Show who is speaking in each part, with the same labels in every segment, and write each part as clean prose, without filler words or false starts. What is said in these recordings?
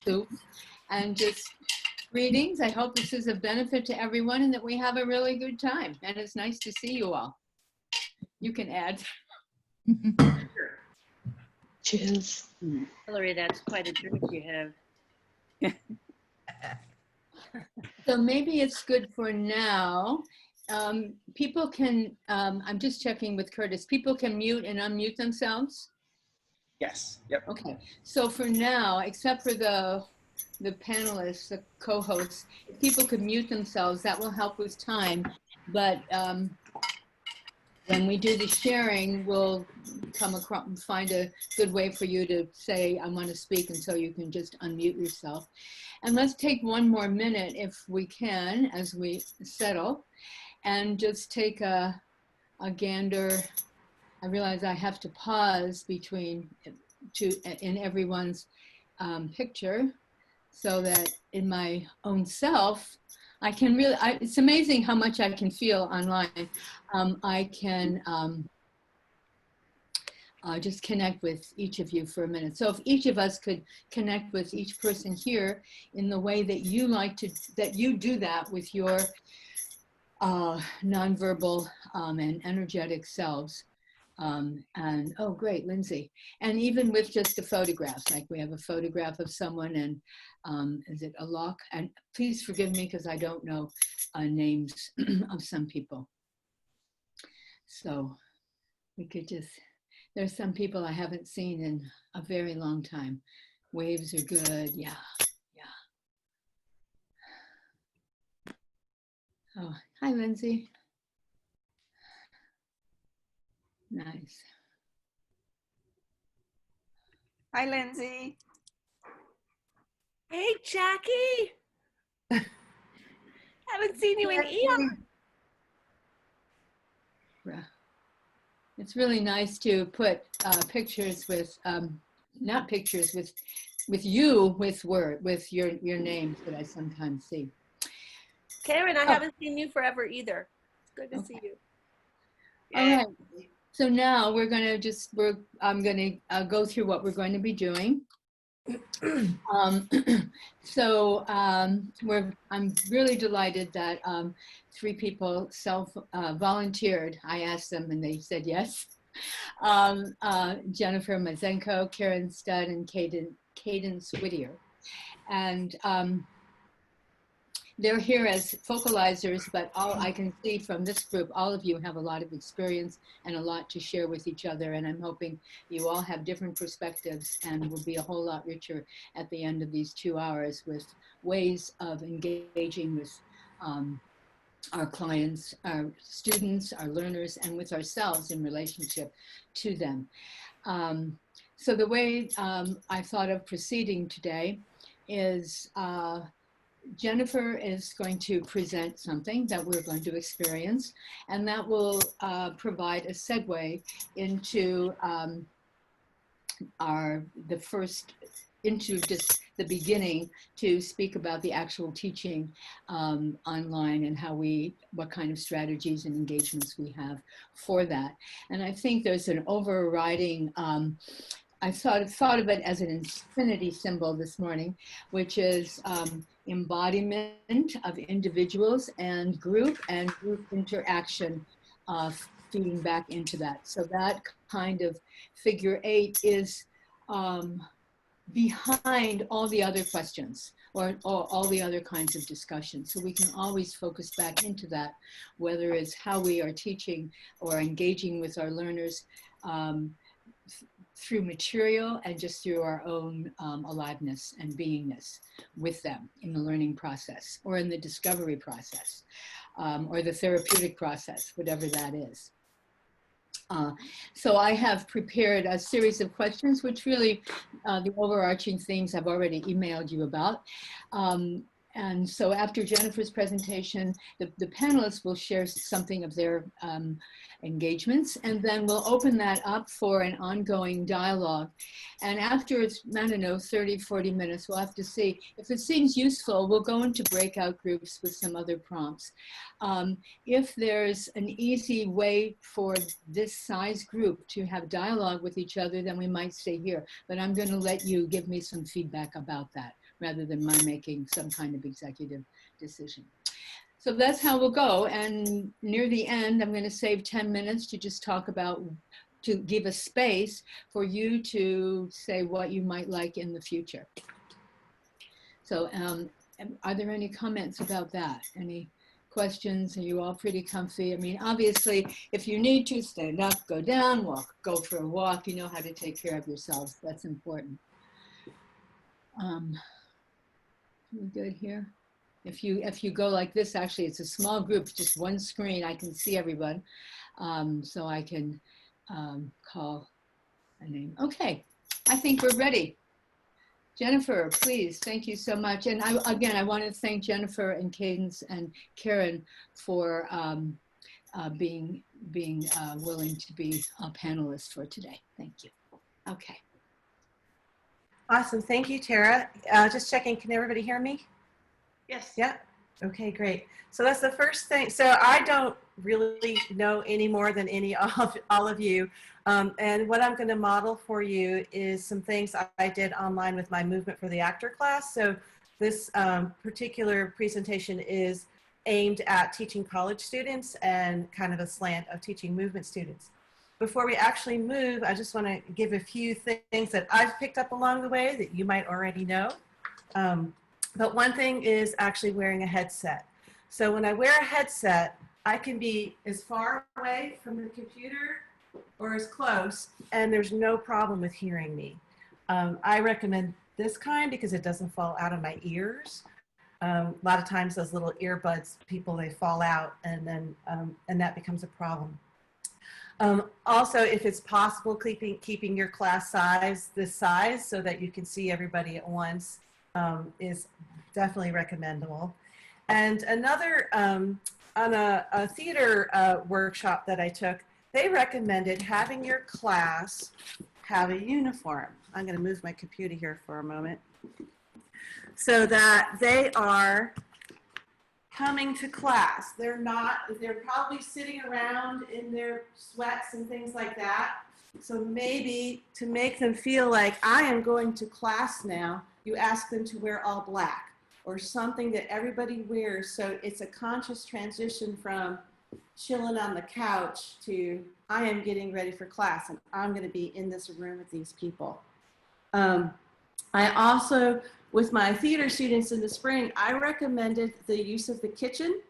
Speaker 1: soup and just greetings. I hope this is of benefit to everyone and that we have a really good time. And it's nice to see you all. You can add.
Speaker 2: Cheers.
Speaker 3: Hillary, that's quite a drink you have.
Speaker 1: So maybe it's good for now. People can, I'm just checking with Curtis, people can mute and unmute themselves?
Speaker 4: Yes. Yep.
Speaker 1: Okay, so for now, except for the panelists, the co-hosts, if people could mute themselves, that will help with time. But when we do the sharing, we'll come across and find a good way for you to say, I want to speak, and so you can just unmute yourself. And let's take one more minute if we can, as we settle, and just take a gander. I realize I have to pause between in everyone's picture so that in my own self, I can really, it's amazing how much I can feel online. I can just connect with each of you for a minute. So if each of us could connect with each person here in the way that you like to, that you do that with your nonverbal and energetic selves. And oh, great, Lindsay. And even with just a photograph, like we have a photograph of someone and is it Alok? And please forgive me because I don't know names of some people. So we could just, there's some people I haven't seen in a very long time. Waves are good, yeah, yeah. Oh, hi, Lindsay. Nice.
Speaker 5: Hi, Lindsay.
Speaker 6: Hey, Jackie. Haven't seen you in eons.
Speaker 1: It's really nice to put pictures with, not pictures with you with your names that I sometimes see.
Speaker 6: Karen, I haven't seen you forever either. It's good to see you.
Speaker 1: All right. So now we're going to just, I'm going to go through what we're going to be doing. I'm really delighted that 3 people volunteered. I asked them and they said yes. Jennifer Mazenko, Karen Studd, and Cadence Whittier. And they're here as focalizers, but all I can see from this group, all of you have a lot of experience and a lot to share with each other. And I'm hoping you all have different perspectives and will be a whole lot richer at the end of these 2 hours with ways of engaging with our clients, our students, our learners, and with ourselves in relationship to them. So the way I thought of proceeding today is Jennifer is going to present something that we're going to experience, and that will provide a segue into into just the beginning to speak about the actual teaching online and what kind of strategies and engagements we have for that. And I think there's an overriding I thought of it as an infinity symbol this morning, which is embodiment of individuals and group interaction feeding back into that. So that kind of figure 8 is behind all the other questions or all the other kinds of discussions. So we can always focus back into that, whether it's how we are teaching or engaging with our learners through material and just through our own aliveness and beingness with them in the learning process or in the discovery process or the therapeutic process, whatever that is. So I have prepared a series of questions, which really the overarching themes I've already emailed you about. And so after Jennifer's presentation, the panelists will share something of their engagements, and then we'll open that up for an ongoing dialogue. And after it's, I don't know, 30, 40 minutes, we'll have to see. If it seems useful, we'll go into breakout groups with some other prompts. If there's an easy way for this size group to have dialogue with each other, then we might stay here. But I'm going to let you give me some feedback about that rather than my making some kind of executive decision. So that's how we'll go. And near the end, I'm going to save 10 minutes to just talk about, to give a space for you to say what you might like in the future. So are there any comments about that? Any questions? Are you all pretty comfy? I mean, obviously, if you need to, stand up, go down, walk, go for a walk. You know how to take care of yourselves. That's important. We good here? If you go like this, actually, it's a small group, just one screen. I can see everyone, so I can call a name. Okay, I think we're ready. Jennifer, please, thank you so much. And again, I want to thank Jennifer and Cadence and Karen for being willing to be a panelist for today. Thank you. Okay.
Speaker 7: Awesome. Thank you, Tara. Just checking, can everybody hear me?
Speaker 3: Yes.
Speaker 7: Yeah. Okay, great. So that's the first thing. So I don't really know any more than all of you. And what I'm going to model for you is some things I did online with my Movement for the Actor class. So this particular presentation is aimed at teaching college students and kind of a slant of teaching movement students. Before we actually move, I just want to give a few things that I've picked up along the way that you might already know. But one thing is actually wearing a headset. So when I wear a headset, I can be as far away from the computer or as close, and there's no problem with hearing me. I recommend this kind because it doesn't fall out of my ears. A lot of times those little earbuds, they fall out, and then and that becomes a problem. Also, if it's possible, keeping your class size this size so that you can see everybody at once is definitely recommendable. And another, on a theater workshop that I took, they recommended having your class have a uniform. I'm going to move my computer here for a moment. So that they are coming to class. They're probably sitting around in their sweats and things like that. So maybe to make them feel like I am going to class now, you ask them to wear all black or something that everybody wears. So it's a conscious transition from chilling on the couch to I am getting ready for class and I'm going to be in this room with these people. I also, with my theater students in the spring, I recommended the use of the kitchen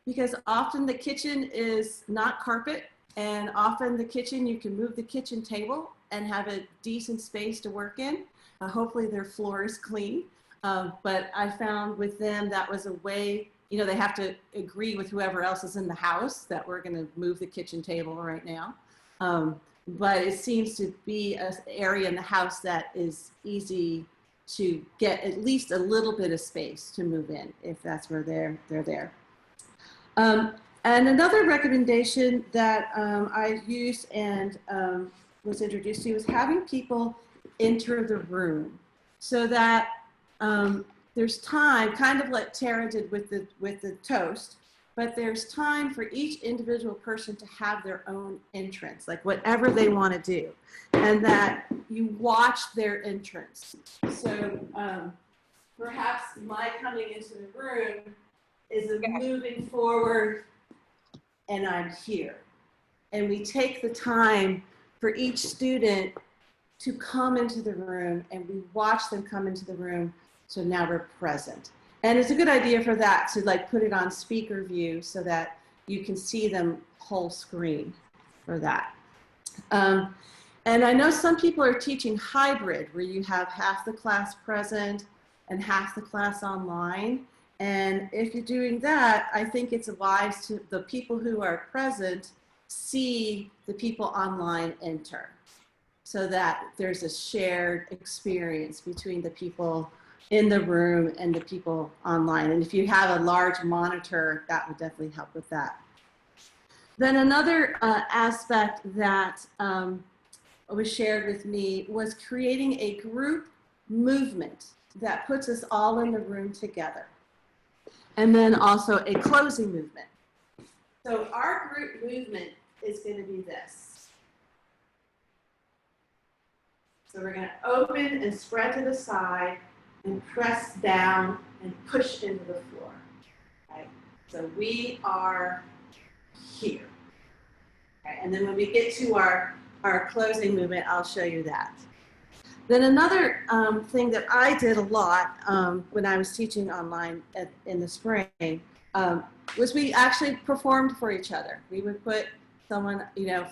Speaker 7: because often the kitchen is not carpet, and often the kitchen, you can move the kitchen table and have a decent space to work in. Hopefully their floor is clean. But I found with them that was a way, you know, they have to agree with whoever else is in the house that we're going to move the kitchen table right now. But it seems to be an area in the house that is easy to get at least a little bit of space to move in if that's where they're there. And another recommendation that I used and was introduced to was having people enter the room so that there's time, kind of like Tara did with the toast, but there's time for each individual person to have their own entrance, like whatever they want to do, and that you watch their entrance. So perhaps my coming into the room is a moving forward and I'm here. And we take the time for each student to come into the room and we watch them come into the room. So now we're present. And it's a good idea for that to like put it on speaker view so that you can see them whole screen for that. And I know some people are teaching hybrid where you have half the class present and half the class online. And if you're doing that, I think it's wise to the people who are present see the people online enter so that there's a shared experience between the people in the room and the people online. And if you have a large monitor, that would definitely help with that. Then another aspect that was shared with me was creating a group movement that puts us all in the room together. And then also a closing movement. So our group movement is going to be this. So we're going to open and spread to the side and press down and push into the floor. Right? So we are here. Okay? And then when we get to our closing movement, I'll show you that. Then another thing that I did a lot when I was teaching online in the spring was we actually performed for each other. We would put someone,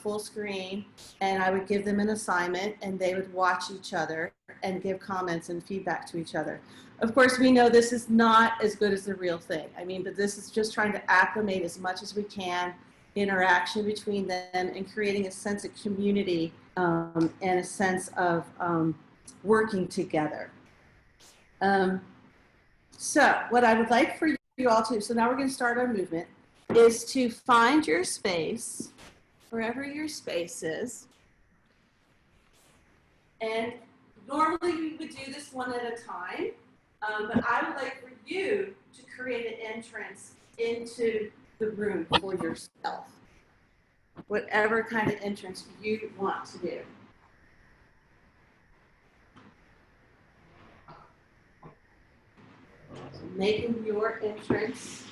Speaker 7: full screen, and I would give them an assignment, and they would watch each other and give comments and feedback to each other. Of course, we know this is not as good as the real thing. I mean, but this is just trying to acclimate as much as we can, interaction between them, and creating a sense of community and a sense of working together. So what I would like for you all to, so now we're going to start our movement, is to find your space, wherever your space is. And normally we would do this one at a time, but I would like for you to create an entrance into the room for yourself. Whatever kind of entrance you want to do. So making your entrance.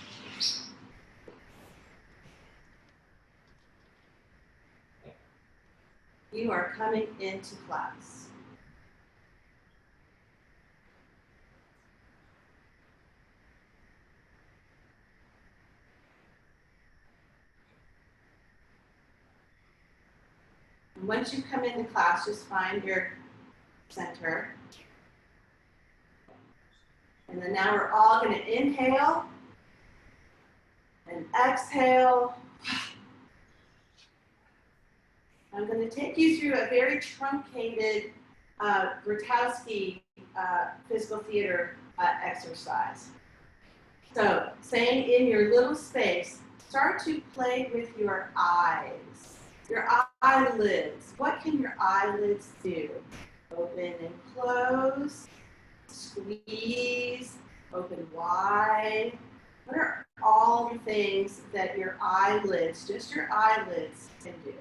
Speaker 7: You are coming into class. And once you come into class, just find your center. And then now we're all going to inhale and exhale. I'm going to take you through a very truncated Grotowski physical theater exercise. So, saying in your little space, start to play with your eyes, your eyelids. What can your eyelids do? Open and close, squeeze, open wide. What are all the things that your eyelids, just your eyelids, can do?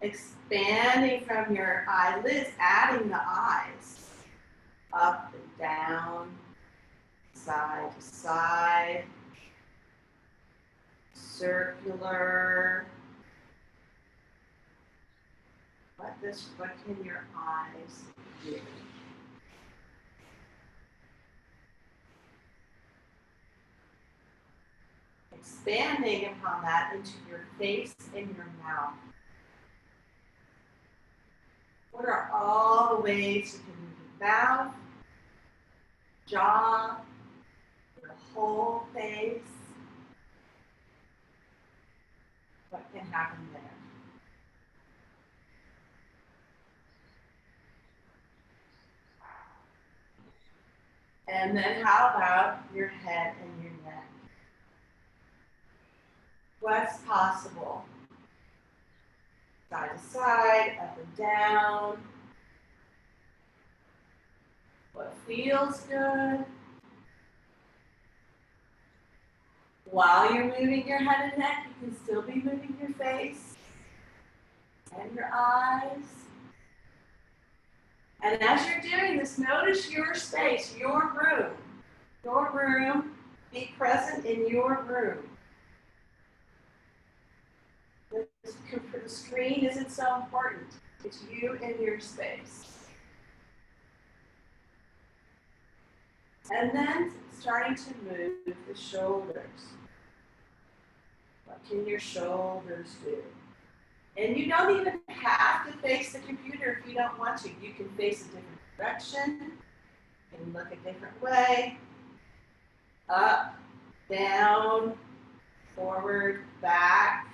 Speaker 7: Expanding from your eyelids, adding the eyes. Up and down, side to side, circular. What can your eyes do? Expanding upon that into your face and your mouth. What are all the ways you can move your mouth, jaw, your whole face? What can happen there? And then how about your head and your neck? What's possible? Side to side, up and down. What feels good? While you're moving your head and neck, you can still be moving your face and your eyes. And as you're doing this, notice your space, your room. Your room. Be present in your room. The screen isn't so important. It's you and your space. And then starting to move the shoulders. What can your shoulders do? And you don't even have to face the computer if you don't want to. You can face a different direction. You can look a different way. Up, down, forward, back.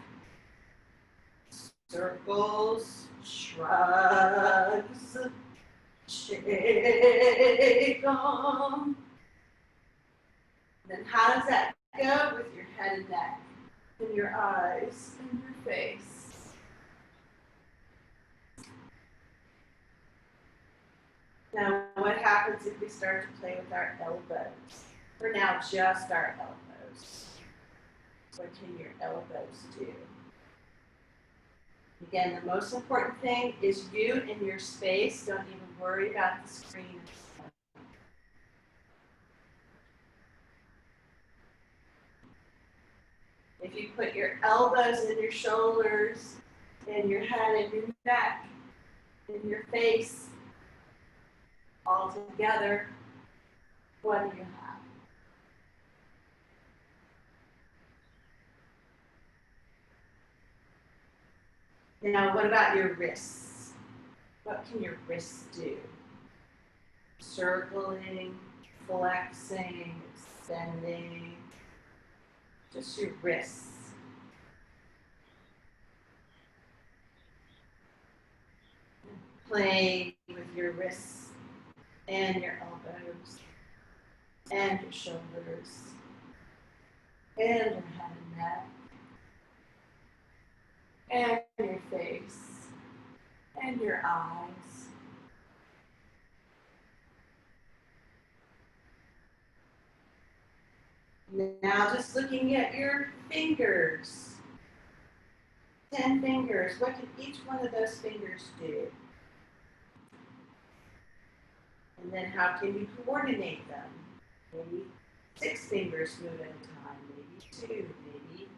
Speaker 7: Circles, shrugs, shake on. Then how does that go with your head and neck, and your eyes, and your face? Now, what happens if we start to play with our elbows? For now, just our elbows. What can your elbows do? Again, the most important thing is you and your space. Don't even worry about the screen. If you put your elbows in your shoulders and your head and your neck and your face all together, what do you have? Now, what about your wrists? What can your wrists do? Circling, flexing, extending, just your wrists. Playing with your wrists and your elbows and your shoulders and your head and neck and your face and your eyes. Now just looking at your fingers, 10 fingers, what can each one of those fingers do? And then how can you coordinate them? Maybe 6 fingers move at a time, maybe 2, maybe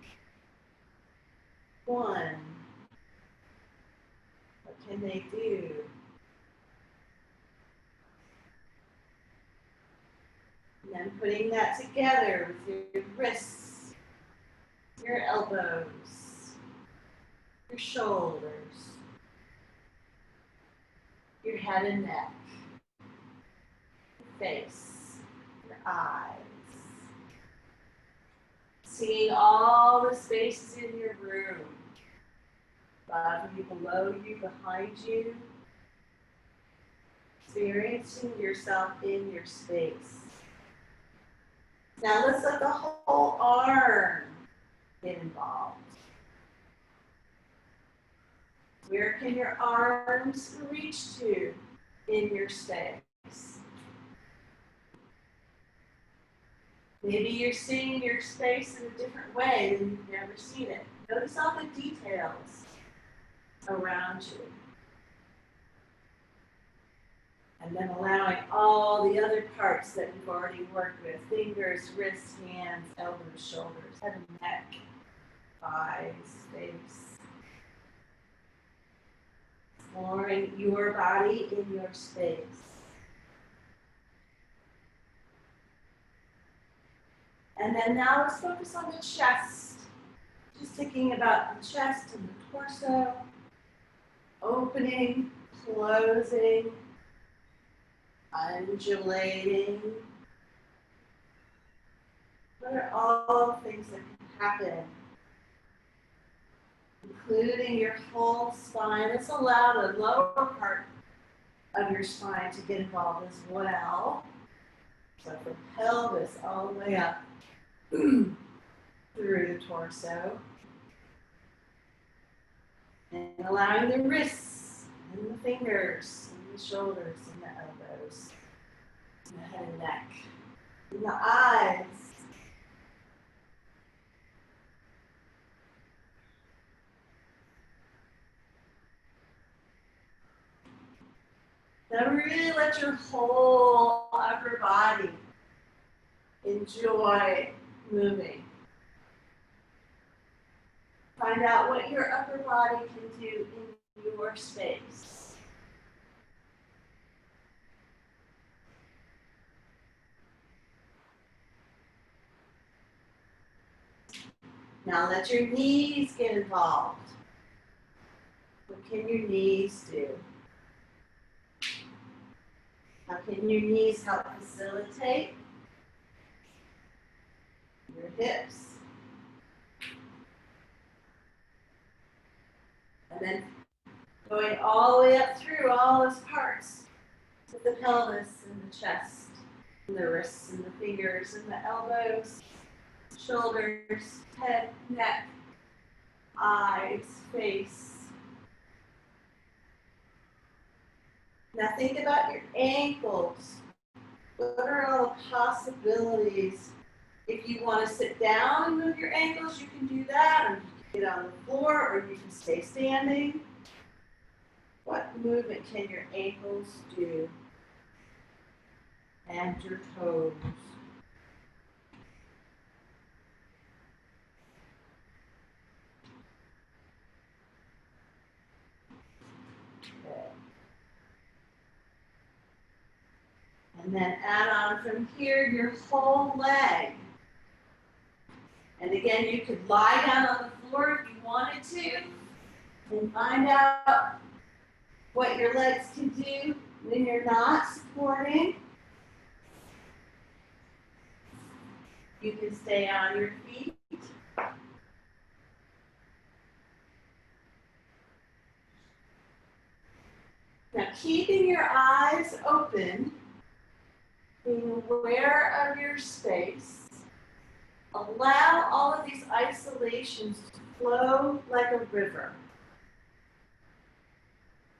Speaker 7: 1. What can they do? And then putting that together with your wrists, your elbows, your shoulders, your head and neck, your face, your eyes. Seeing all the spaces in your room, above you, below you, behind you. Experiencing yourself in your space. Now let's let the whole arm get involved. Where can your arms reach to in your space? Maybe you're seeing your space in a different way than you've never seen it. Notice all the details around you. And then allowing all the other parts that we've already worked with, fingers, wrists, hands, elbows, shoulders, head and neck, eyes, face. Exploring your body in your space. And then now let's focus on the chest. Just thinking about the chest and the torso, opening, closing, undulating. What are all the things that can happen? Including your whole spine. Let's allow the lower part of your spine to get involved as well. So from pelvis all the way up through the torso. And allowing the wrists and the fingers and the shoulders and the elbows and the head and neck and the eyes. Now really let your whole upper body enjoy moving. Find out what your upper body can do in your space. Now let your knees get involved. What can your knees do? How can your knees help facilitate your hips? And then going all the way up through all those parts with the pelvis and the chest, and the wrists and the fingers and the elbows, shoulders, head, neck, eyes, face. Now think about your ankles. What are all the possibilities? If you want to sit down and move your ankles, you can do that, or you can sit on the floor or you can stay standing. What movement can your ankles do? And your toes. Okay. And then add on from here your whole leg. And again, you could lie down on the floor if you wanted to and find out what your legs can do when you're not supporting. You can stay on your feet. Now, keeping your eyes open, being aware of your space, allow all of these isolations to flow like a river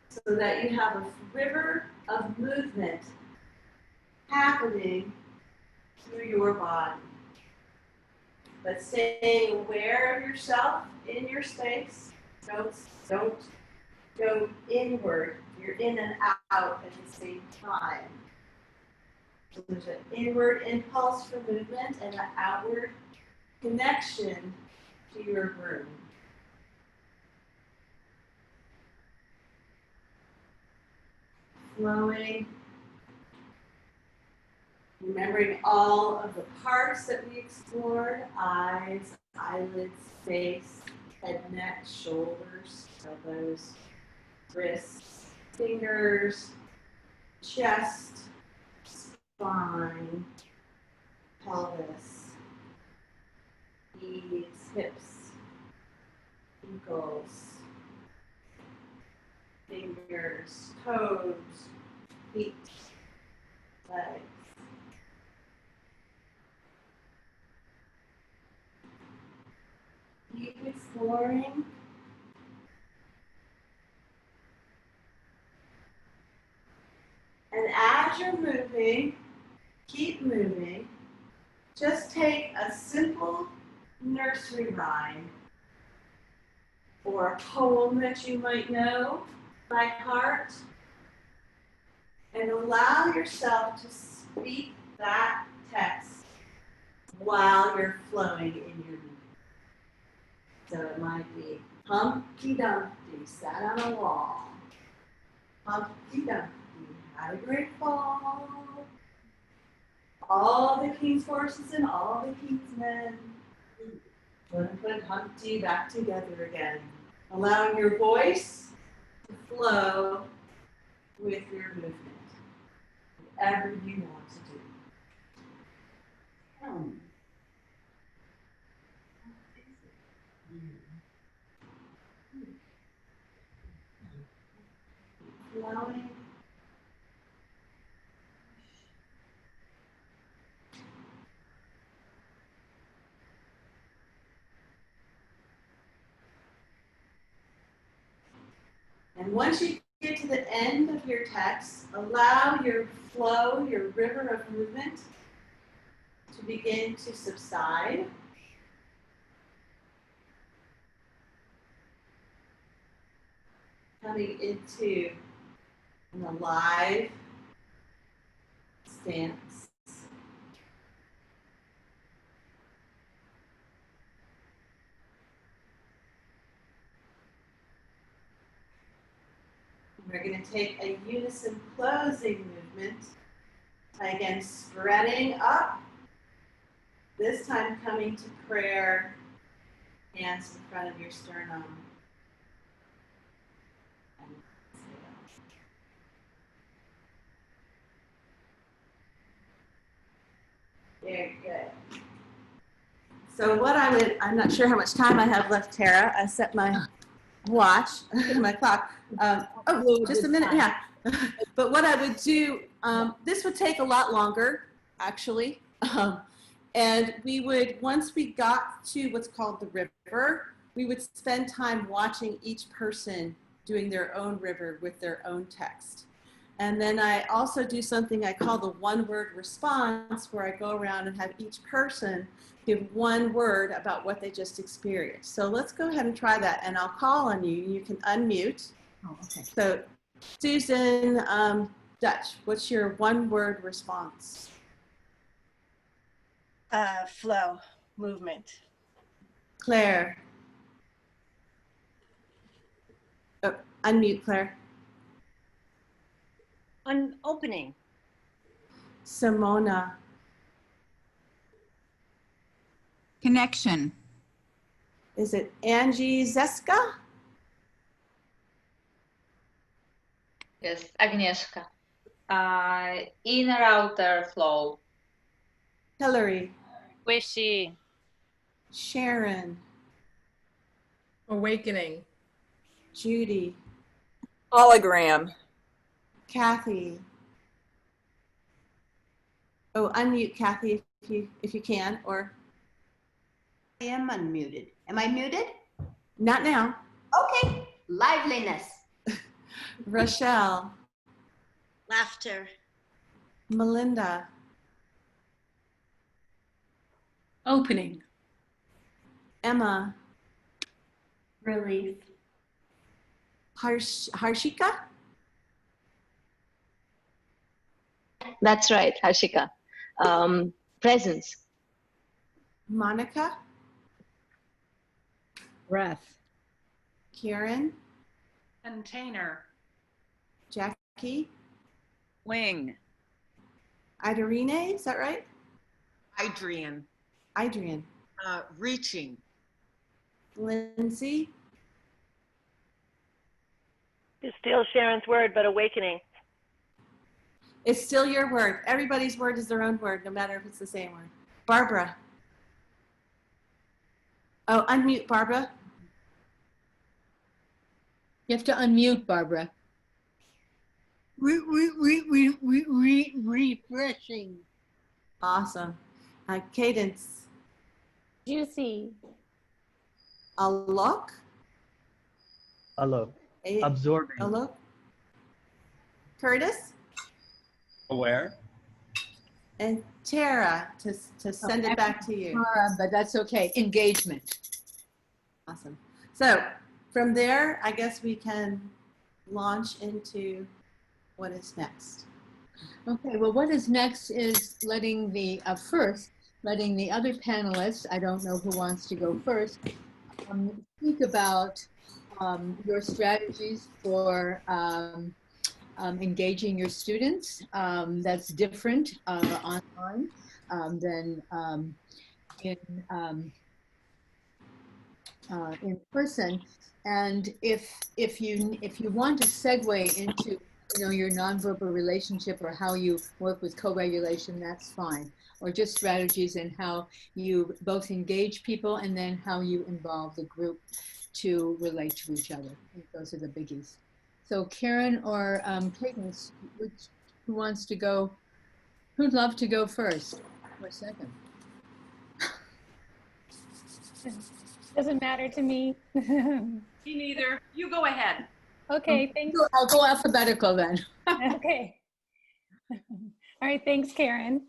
Speaker 7: so that you have a river of movement happening through your body. But staying aware of yourself in your space. Don't go inward. You're in and out at the same time. So there's an inward impulse for movement and an outward connection to your room. Flowing. Remembering all of the parts that we explored: eyes, eyelids, face, head, neck, shoulders, elbows, wrists, fingers, chest, spine, pelvis, knees, hips, ankles, fingers, toes, feet, legs. Keep exploring. And as you're moving, keep moving. Just take a simple nursery rhyme or a poem that you might know by heart and allow yourself to speak that text while you're flowing in your movement. So it might be Humpty Dumpty sat on a wall. Humpty Dumpty had a great fall. All the king's horses and all the king's men couldn't put Humpty back together again. Allowing your voice to flow with your movement, whatever you want to do. Flowing. And once you get to the end of your text, allow your flow, your river of movement, to begin to subside. Coming into an alive stance. We're going to take a unison closing movement. Again, spreading up. This time coming to prayer, hands in front of your sternum. And exhale. Very good. So what I'm not sure how much time I have left, Tara. I set my watch, my clock. Just a minute, yeah. But what I would do, this would take a lot longer, actually. And we would, once we got to what's called the river, we would spend time watching each person doing their own river with their own text. And then I also do something I call the one-word response, where I go around and have each person give one word about what they just experienced. So let's go ahead and try that, and I'll call on you. You can unmute.
Speaker 1: Oh, okay.
Speaker 7: So Susan Dutch, what's your one-word response?
Speaker 5: Flow, movement.
Speaker 7: Claire. Oh, unmute, Claire.
Speaker 3: Opening.
Speaker 7: Simona.
Speaker 8: Connection.
Speaker 7: Is it Angie Zeska?
Speaker 2: Yes, Agnieszka. Inner outer flow.
Speaker 7: Hillary.
Speaker 3: Wishy.
Speaker 7: Sharon.
Speaker 9: Awakening.
Speaker 7: Judy.
Speaker 10: Hologram.
Speaker 7: Kathy. Oh, unmute Kathy if you can, or
Speaker 11: I am unmuted. Am I muted?
Speaker 7: not now.
Speaker 11: Okay. Liveliness.
Speaker 7: Rochelle.
Speaker 5: Laughter.
Speaker 7: Melinda.
Speaker 1: Opening.
Speaker 7: Emma.
Speaker 2: Relief.
Speaker 7: Harshika.
Speaker 2: That's right, Harshika. Presence.
Speaker 7: Monica.
Speaker 1: Breath.
Speaker 7: Karen.
Speaker 5: Container.
Speaker 7: Jackie.
Speaker 3: Wing.
Speaker 7: Idarine, is that right?
Speaker 12: Adrian.
Speaker 7: Adrian.
Speaker 12: Reaching.
Speaker 7: Lindsay.
Speaker 6: It's still Sharon's word, but awakening.
Speaker 7: It's still your word. Everybody's word is their own word, no matter if it's the same word. Barbara. Oh, unmute Barbara.
Speaker 1: You have to unmute, Barbara.
Speaker 3: Refreshing.
Speaker 7: Awesome. Cadence.
Speaker 13: Juicy.
Speaker 7: Alok.
Speaker 14: Alok. Absorbing.
Speaker 7: Alok. Curtis.
Speaker 4: Aware.
Speaker 7: And Tara, to send it back to you.
Speaker 1: But that's okay. Engagement.
Speaker 7: Awesome. So from there, I guess we can launch into what is next.
Speaker 1: Okay, well, what is next is letting the letting the other panelists, I don't know who wants to go first, speak about your strategies for engaging your students. That's different online than in person. And if you want to segue into your nonverbal relationship or how you work with co-regulation, that's fine. Or just strategies and how you both engage people and then how you involve the group to relate to each other. I think those are the biggies. So Karen or Cadence, who wants to go? Who'd love to go first or second?
Speaker 13: Doesn't matter to me.
Speaker 5: Me neither. You go ahead.
Speaker 13: Okay, thanks.
Speaker 1: I'll go alphabetical then.
Speaker 13: Okay. All right, thanks, Karen.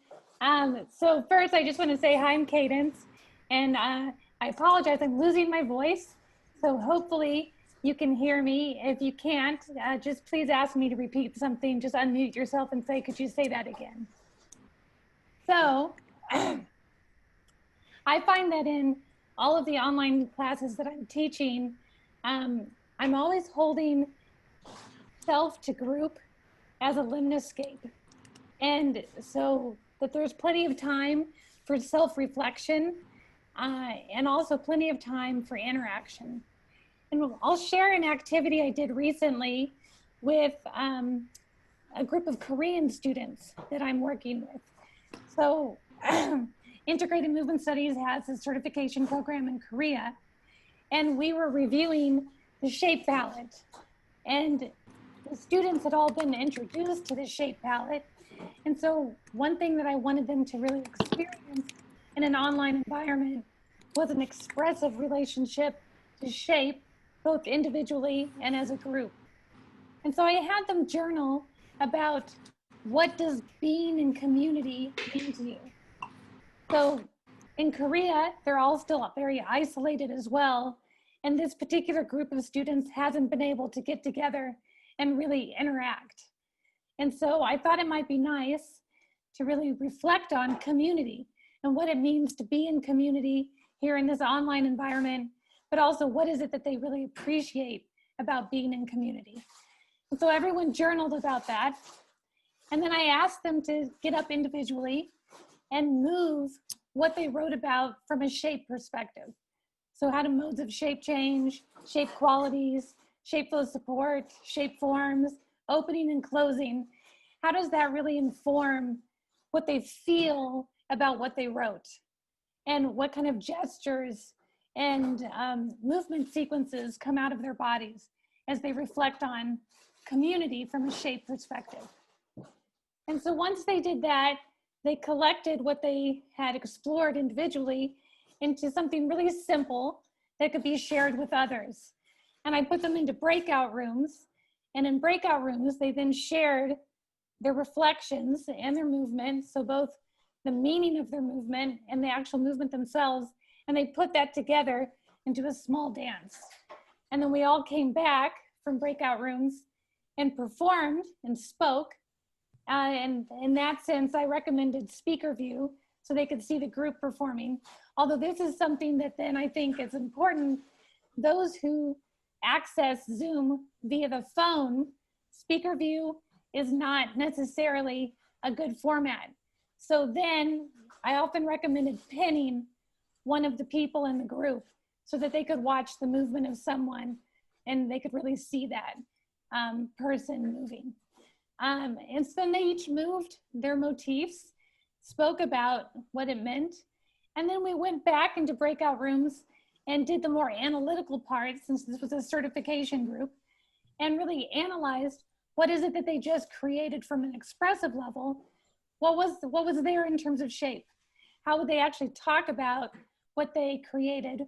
Speaker 13: So first, I just want to say hi, I'm Cadence, and I apologize, I'm losing my voice, so hopefully you can hear me. If you can't, just please ask me to repeat something. Just unmute yourself and say, could you say that again? So I find that in all of the online classes that I'm teaching, I'm always holding self to group as a lemniscape. And so that there's plenty of time for self-reflection and also plenty of time for interaction. And I'll share an activity I did recently with a group of Korean students that I'm working with. So Integrated Movement Studies has a certification program in Korea, and we were reviewing the shape palette. And the students had all been introduced to the shape palette. And so one thing that I wanted them to really experience in an online environment was an expressive relationship to shape, both individually and as a group. And so I had them journal about what does being in community mean to you. So in Korea, they're all still very isolated as well. And this particular group of students hasn't been able to get together and really interact. And so I thought it might be nice to really reflect on community and what it means to be in community here in this online environment, but also what is it that they really appreciate about being in community. And so everyone journaled about that. And then I asked them to get up individually and move what they wrote about from a shape perspective. So how do modes of shape change, shape qualities, shape flow support, shape forms, opening and closing? How does that really inform what they feel about what they wrote? And what kind of gestures and movement sequences come out of their bodies as they reflect on community from a shape perspective. And so once they did that, they collected what they had explored individually into something really simple that could be shared with others. And I put them into breakout rooms. And in breakout rooms, they then shared their reflections and their movement. So both the meaning of their movement and the actual movement themselves. And they put that together into a small dance. And then we all came back from breakout rooms and performed and spoke. And in that sense, I recommended speaker view so they could see the group performing. Although this is something that then I think is important. Those who access Zoom via the phone, speaker view is not necessarily a good format. So then I often recommended pinning one of the people in the group so that they could watch the movement of someone and they could really see that person moving. And so then they each moved their motifs, spoke about what it meant, and then we went back into breakout rooms and did the more analytical part, since this was a certification group, and really analyzed what is it that they just created from an expressive level. What was there in terms of shape? How would they actually talk about what they created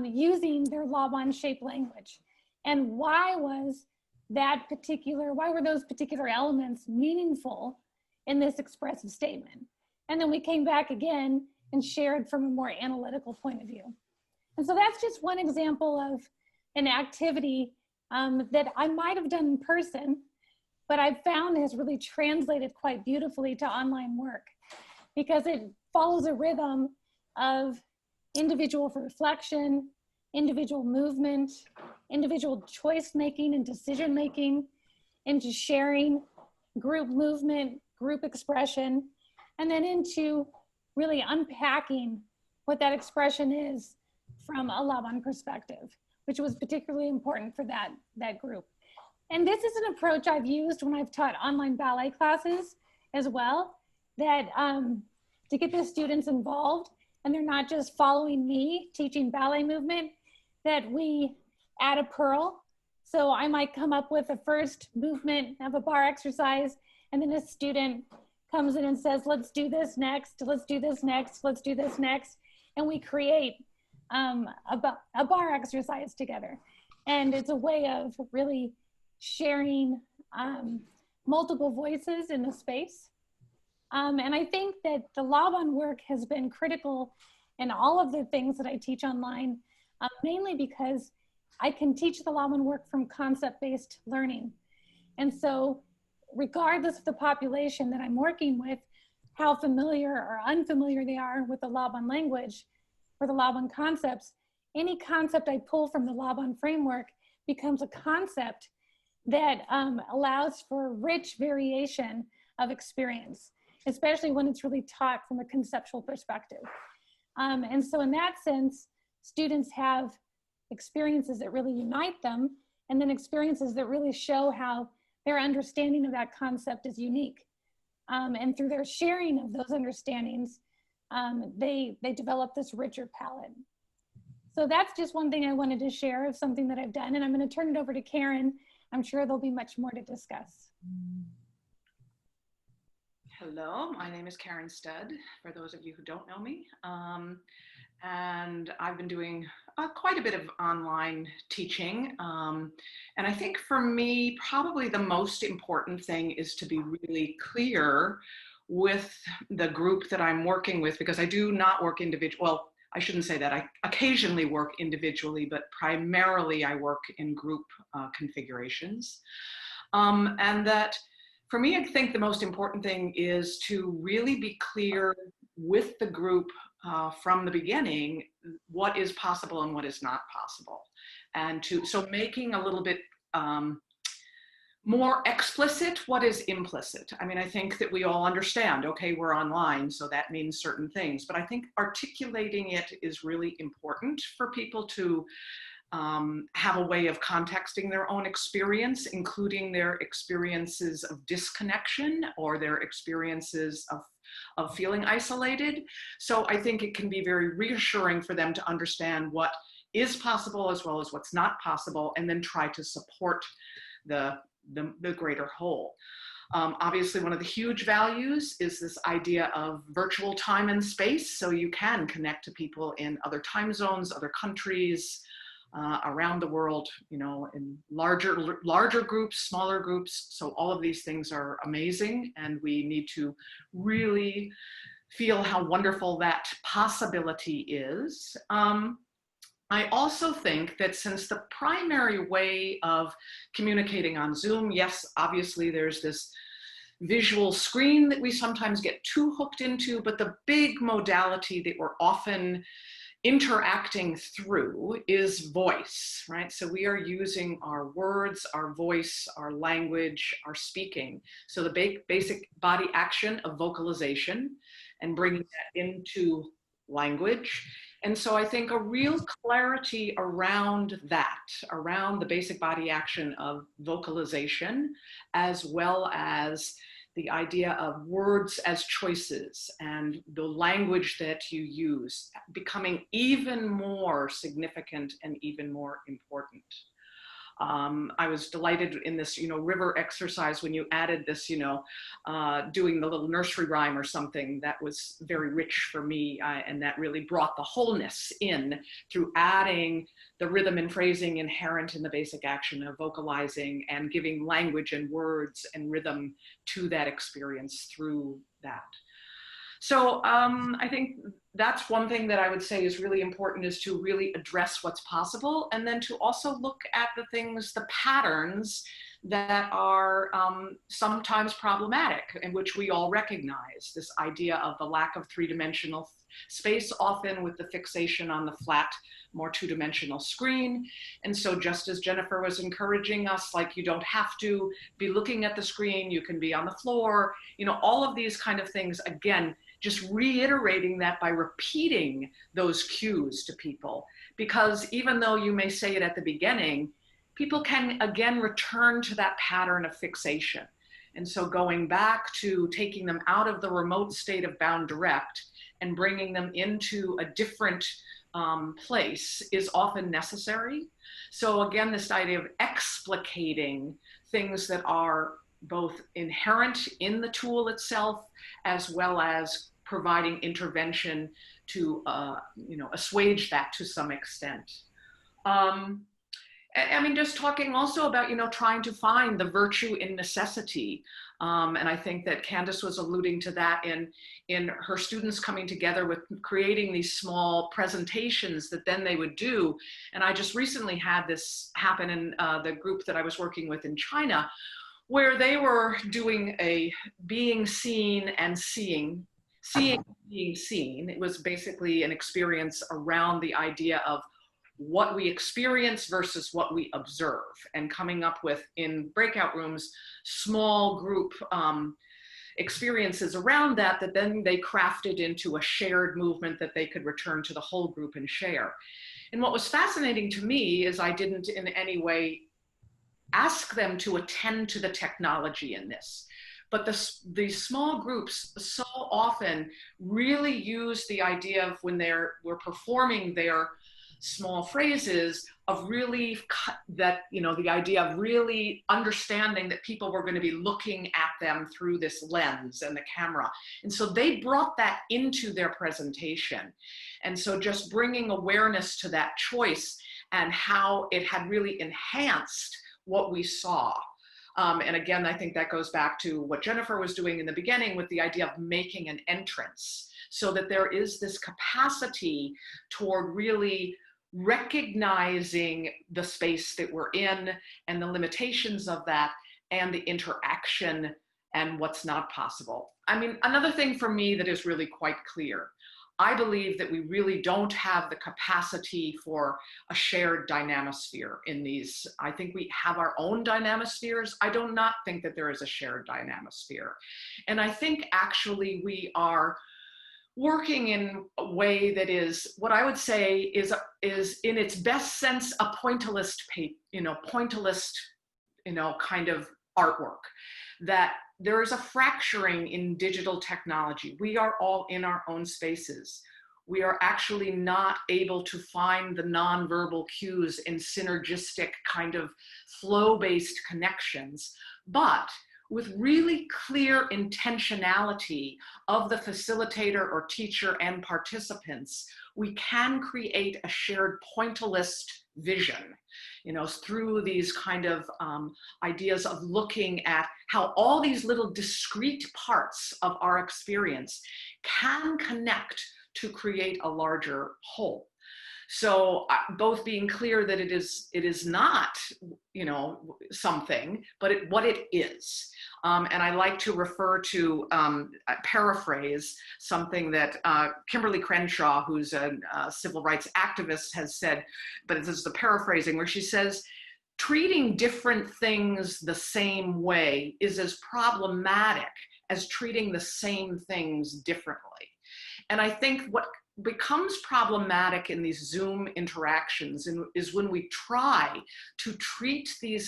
Speaker 13: using their Laban shape language? And why were those particular elements meaningful in this expressive statement? And then we came back again and shared from a more analytical point of view. And so that's just one example of an activity that I might have done in person, but I've found has really translated quite beautifully to online work because it follows a rhythm of individual reflection, individual movement, individual choice making and decision making, into sharing, group movement, group expression, and then into really unpacking what that expression is from a Laban perspective, which was particularly important for that group. And this is an approach I've used when I've taught online ballet classes as well, that to get the students involved, and they're not just following me teaching ballet movement, that we add a pearl. So I might come up with a first movement of a bar exercise, and then a student comes in and says, let's do this next, let's do this next, let's do this next. And we create a bar exercise together. And it's a way of really sharing multiple voices in the space. And I think that the Laban work has been critical in all of the things that I teach online, mainly because I can teach the Laban work from concept-based learning. And so regardless of the population that I'm working with, how familiar or unfamiliar they are with the Laban language or the Laban concepts, any concept I pull from the Laban framework becomes a concept that allows for rich variation of experience, especially when it's really taught from a conceptual perspective. And so in that sense, students have experiences that really unite them, and then experiences that really show how their understanding of that concept is unique. And through their sharing of those understandings, they develop this richer palette. So that's just one thing I wanted to share of something that I've done, and I'm going to turn it over to Karen. I'm sure there'll be much more to discuss.
Speaker 9: Hello, my name is Karen Studd, for those of you who don't know me. and I've been doing quite a bit of online teaching. And I think for me, probably the most important thing is to be really clear with the group that I'm working with, because I do not work individually. Well, I shouldn't say that. I occasionally work individually, but primarily I work in group configurations. And that for me, I think the most important thing is to really be clear with the group from the beginning what is possible and what is not possible. And so making a little bit more explicit what is implicit. I mean, I think that we all understand, okay, we're online, so that means certain things, but I think articulating it is really important for people to have a way of contexting their own experience, including their experiences of disconnection or their experiences of feeling isolated. So I think it can be very reassuring for them to understand what is possible as well as what's not possible, and then try to support the greater whole. Obviously, one of the huge values is this idea of virtual time and space, so you can connect to people in other time zones, other countries, around the world, you know, in larger groups, smaller groups. So all of these things are amazing, and we need to really feel how wonderful that possibility is. I also think that since the primary way of communicating on Zoom, yes, obviously there's this visual screen that we sometimes get too hooked into, but the big modality that we're often interacting through is voice, right? So we are using our words, our voice, our language, our speaking. So the basic body action of vocalization and bringing that into language. And so I think a real clarity around that, around the basic body action of vocalization, as well as the idea of words as choices and the language that you use becoming even more significant and even more important. I was delighted in this, you know, river exercise when you added this, you know, doing the little nursery rhyme or something. That was very rich for me, and that really brought the wholeness in through adding the rhythm and phrasing inherent in the basic action of vocalizing and giving language and words and rhythm to that experience through that. So I think that's one thing that I would say is really important, is to really address what's possible, and then to also look at the things, the patterns that are sometimes problematic and which we all recognize. This idea of the lack of three-dimensional space, often with the fixation on the flat, more two-dimensional screen. And so just as Jennifer was encouraging us, like, you don't have to be looking at the screen, you can be on the floor, you know, all of these kind of things, again, just reiterating that by repeating those cues to people. Because even though you may say it at the beginning, people can again return to that pattern of fixation. And so going back to taking them out of the remote state of bound direct and bringing them into a different place is often necessary. So again, this idea of explicating things that are both inherent in the tool itself, as well as providing intervention to you know, assuage that to some extent. I mean, just talking also about, you know, trying to find the virtue in necessity. And I think that Candace was alluding to that in her students coming together with creating these small presentations that then they would do. And I just recently had this happen in the group that I was working with in China, where they were doing a being seen and seeing being seen. It was basically an experience around the idea of what we experience versus what we observe, and coming up with, in breakout rooms, small group experiences around that, that then they crafted into a shared movement that they could return to the whole group and share. And what was fascinating to me is I didn't in any way ask them to attend to the technology in this. But these small groups so often really use the idea of when we're performing their small phrases of really that, you know, the idea of really understanding that people were going to be looking at them through this lens and the camera. And so they brought that into their presentation. And so just bringing awareness to that choice and how it had really enhanced what we saw. And again, I think that goes back to what Jennifer was doing in the beginning with the idea of making an entrance, so that there is this capacity toward really recognizing the space that we're in and the limitations of that and the interaction and what's not possible. I mean, another thing for me that is really quite clear, I believe that we really don't have the capacity for a shared dynamosphere in these. I think we have our own dynamospheres. I do not think that there is a shared dynamosphere. And I think actually we are working in a way that is what I would say is in its best sense a pointillist, kind of artwork, that there is a fracturing in digital technology. We are all in our own spaces. We are actually not able to find the nonverbal cues in synergistic kind of flow-based connections, but with really clear intentionality of the facilitator or teacher and participants, we can create a shared pointillist vision, through these kind of ideas of looking at how all these little discrete parts of our experience can connect to create a larger whole. So both being clear that it is not, something, but what it is. And I like to refer to, paraphrase something that Kimberly Crenshaw, who's a civil rights activist, has said, but this is the paraphrasing, where she says, treating different things the same way is as problematic as treating the same things differently. And I think what becomes problematic in these Zoom interactions is when we try to treat the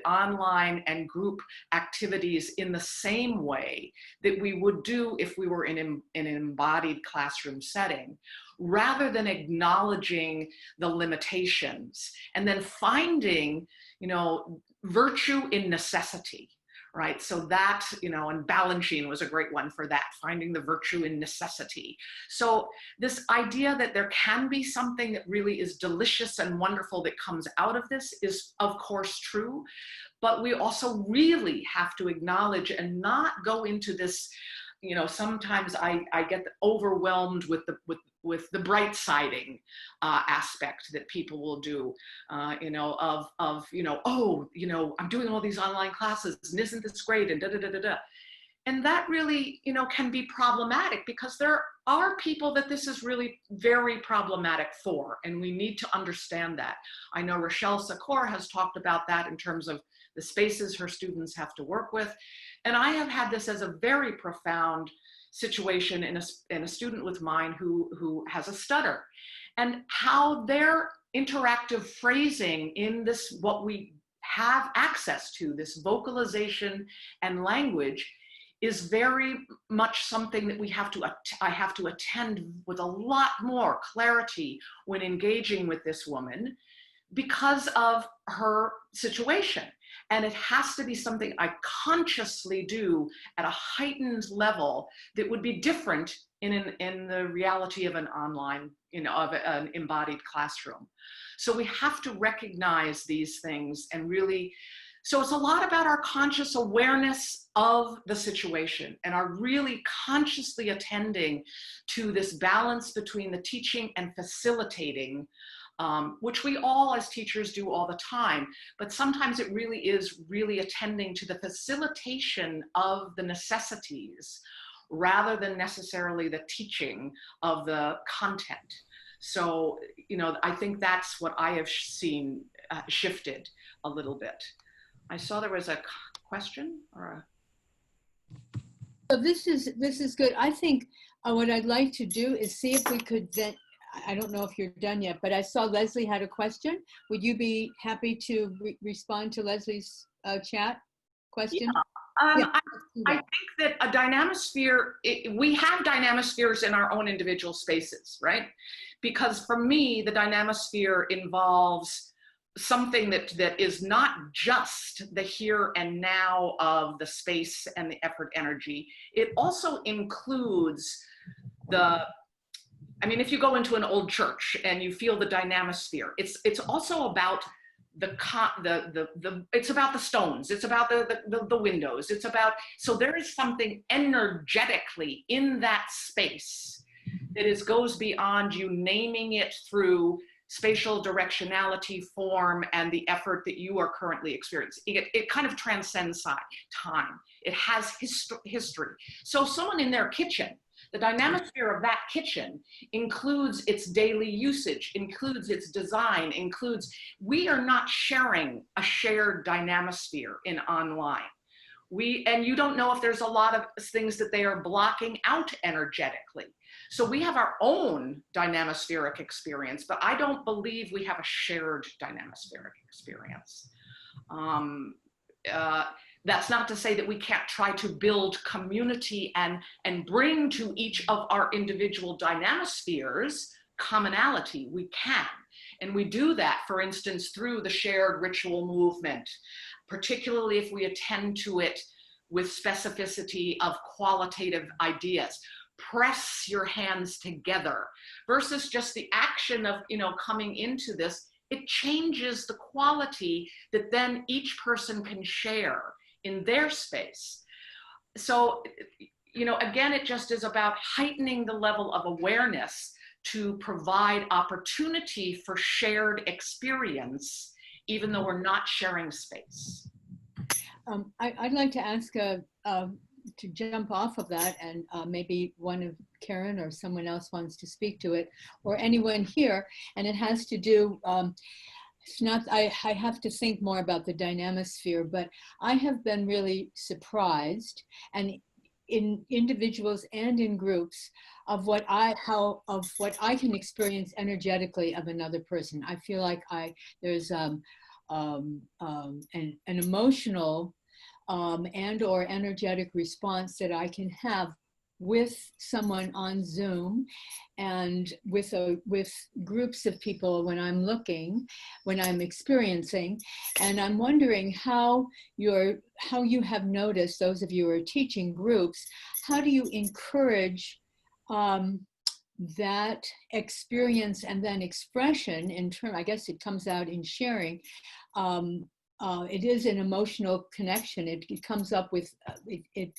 Speaker 9: online and group activities in the same way that we would do if we were in an embodied classroom setting, rather than acknowledging the limitations and then finding, virtue in necessity. Right, so that, and Balanchine was a great one for that, finding the virtue in necessity. So this idea that there can be something that really is delicious and wonderful that comes out of this is of course true, but we also really have to acknowledge and not go into this, sometimes I get overwhelmed with the bright siding aspect that people will do, I'm doing all these online classes and isn't this great and da-da-da-da-da. And that really, can be problematic because there are people that this is really very problematic for, and we need to understand that. I know Rochelle Sakor has talked about that in terms of the spaces her students have to work with. And I have had this as a very profound situation in a student with mine who has a stutter, and how their interactive phrasing in this, what we have access to, this vocalization and language, is very much something that I have to attend with a lot more clarity when engaging with this woman because of her situation. And it has to be something I consciously do at a heightened level that would be different in the reality of an online, of an embodied classroom. So we have to recognize these things and really, so it's a lot about our conscious awareness of the situation and are really consciously attending to this balance between the teaching and facilitating, which we all as teachers do all the time, but sometimes it really is really attending to the facilitation of the necessities rather than necessarily the teaching of the content. So, I think that's what I have seen shifted a little bit. I saw there was a question or a...
Speaker 1: So this is good. I think what I'd like to do is see if we could then, I don't know if you're done yet, but I saw Leslie had a question. Would you be happy to respond to Leslie's chat question? Yeah,
Speaker 9: I
Speaker 1: let's do
Speaker 9: I
Speaker 1: that.
Speaker 9: think that a dynamosphere, we have dynamospheres in our own individual spaces, right? Because for me, the dynamosphere involves something that is not just the here and now of the space and the effort energy. It also includes if you go into an old church and you feel the dynamosphere, it's also about it's about the stones, it's about the windows, so there is something energetically in that space that goes beyond you naming it through spatial directionality, form, and the effort that you are currently experiencing. It kind of transcends time. It has history. So someone in their kitchen, the dynamosphere of that kitchen includes its daily usage, includes its design, we are not sharing a shared dynamosphere in online. And you don't know if there's a lot of things that they are blocking out energetically. So we have our own dynamaspheric experience, but I don't believe we have a shared dynamaspheric experience. That's not to say that we can't try to build community and bring to each of our individual dynamospheres commonality. We can. And we do that, for instance, through the shared ritual movement, particularly if we attend to it with specificity of qualitative ideas. Press your hands together versus just the action of, coming into this. It changes the quality that then each person can share in their space. So, again, it just is about heightening the level of awareness to provide opportunity for shared experience, even though we're not sharing space.
Speaker 1: I'd like to ask to jump off of that, and maybe one of Karen or someone else wants to speak to it, or anyone here, and it has to do, it's not, I have to think more about the dynamosphere, but I have been really surprised, and in individuals and in groups, of what I can experience energetically of another person. I feel like there's an emotional and or energetic response that I can have with someone on Zoom and with groups of people when I'm experiencing. And I'm wondering how you have noticed, those of you who are teaching groups, how do you encourage that experience and then expression in turn? I guess it comes out in sharing. It is an emotional connection. It comes up with, it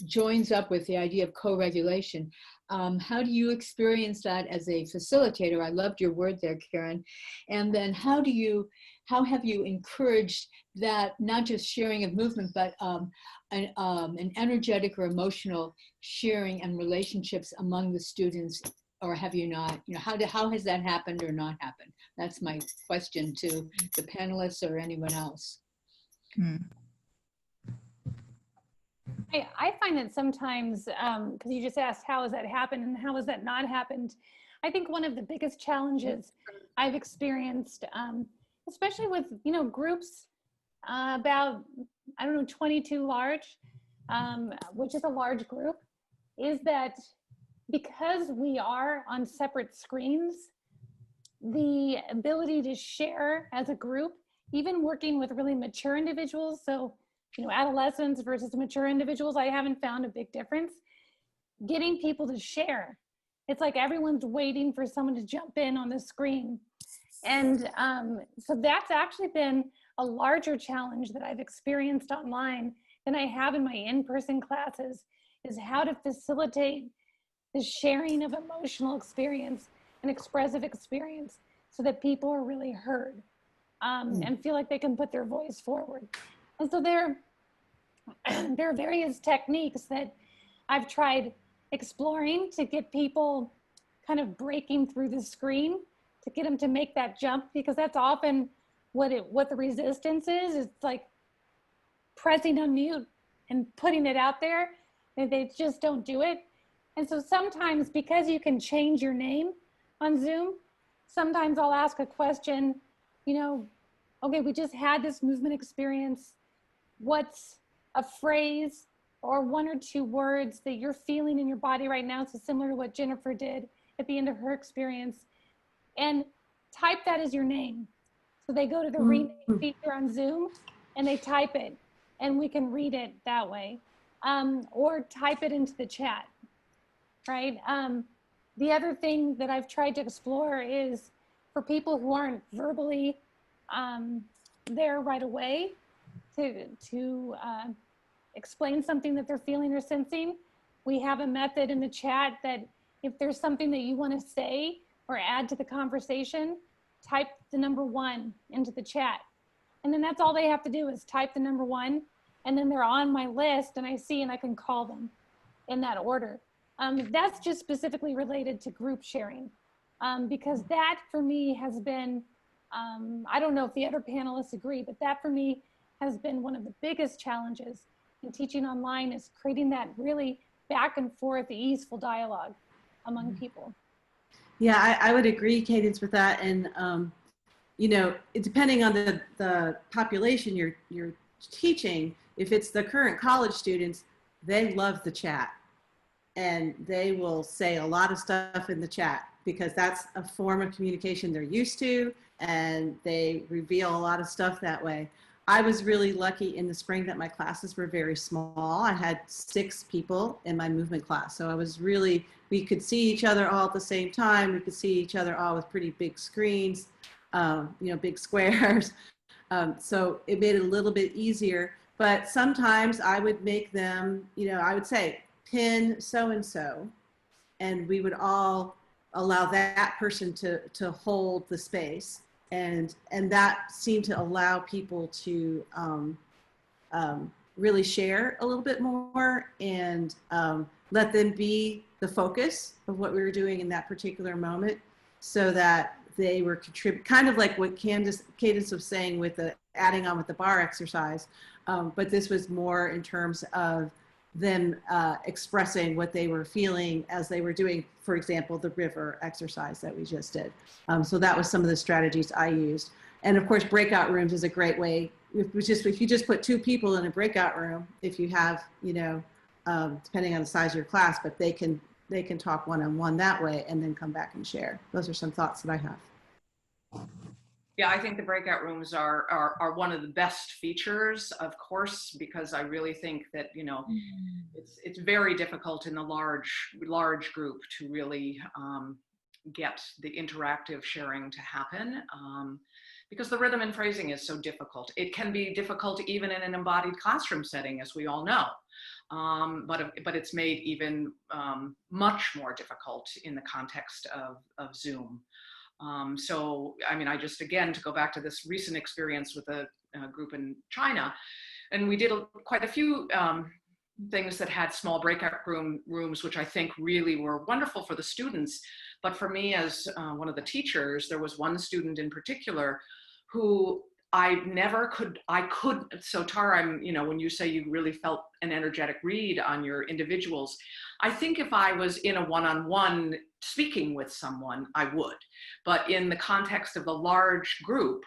Speaker 1: joins up with the idea of co-regulation. How do you experience that as a facilitator? I loved your word there, Karen. And then how have you encouraged that, not just sharing of movement, but an energetic or emotional sharing and relationships among the students, or have you not? How has that happened or not happened? That's my question to the panelists or anyone else.
Speaker 13: I find that sometimes, because you just asked how has that happened and how has that not happened, I think one of the biggest challenges I've experienced, especially with groups about, 22 large, which is a large group, is that because we are on separate screens, the ability to share as a group, even working with really mature individuals, so adolescents versus mature individuals, I haven't found a big difference. Getting people to share, it's like everyone's waiting for someone to jump in on the screen. And so that's actually been a larger challenge that I've experienced online than I have in my in-person classes, is how to facilitate the sharing of emotional experience and expressive experience so that people are really heard and feel like they can put their voice forward. And so there are various techniques that I've tried exploring to get people kind of breaking through the screen, to get them to make that jump, because that's often what the resistance is. It's like pressing unmute and putting it out there. They just don't do it. And so sometimes, because you can change your name on Zoom, sometimes I'll ask a question, okay, we just had this movement experience. what's a phrase or one or two words that you're feeling in your body right now. So similar to what Jennifer did at the end of her experience, and type that as your name. So they go to the rename feature on Zoom and they type it, and we can read it that way. Or type it into the chat, right? The other thing that I've tried to explore is for people who aren't verbally there right away to explain something that they're feeling or sensing. We have a method in the chat that if there's something that you want to say or add to the conversation, type the number 1 into the chat. And then that's all they have to do is type the number 1, and then they're on my list and I see and I can call them in that order. That's just specifically related to group sharing, because that for me has been, I don't know if the other panelists agree, but that for me has been one of the biggest challenges in teaching online, is creating that really back and forth, easeful dialogue among people.
Speaker 7: Yeah, I would agree, Cadence, with that. And, you know, depending on the population you're teaching, if it's the current college students, they love the chat. And they will say a lot of stuff in the chat because that's a form of communication they're used to, and they reveal a lot of stuff that way. I was really lucky in the spring that my classes were very small. I had 6 people in my movement class. So I was really, we could see each other all at the same time. We could see each other all with pretty big screens, you know, big squares. So it made it a little bit easier. But sometimes I would make them, you know, I would say, pin so-and-so, and we would all allow that person to hold the space. And that seemed to allow people to really share a little bit more and let them be the focus of what we were doing in that particular moment, so that they were kind of like what Cadence was saying with the adding on with the bar exercise. But this was more in terms of them expressing what they were feeling as they were doing, for example, the river exercise that we just did. So that was some of the strategies I used. And of course, breakout rooms is a great way. If you just put 2 people in a breakout room, if you have, you know, depending on the size of your class, but they can talk one-on-one that way and then come back and share. Those are some thoughts that I have.
Speaker 9: Yeah, I think the breakout rooms are one of the best features, of course, because I really think that, you know, it's very difficult in the large group to really get the interactive sharing to happen, because the rhythm and phrasing is so difficult. It can be difficult even in an embodied classroom setting, as we all know, but it's made even much more difficult in the context of Zoom. So, I mean, I just, again, to go back to this recent experience with a group in China, and we did quite a few things that had small breakout rooms, which I think really were wonderful for the students. But for me as one of the teachers, there was one student in particular who I could, so Tara, you know, when you say you really felt an energetic read on your individuals, I think if I was in a one-on-one speaking with someone, I would. But in the context of a large group,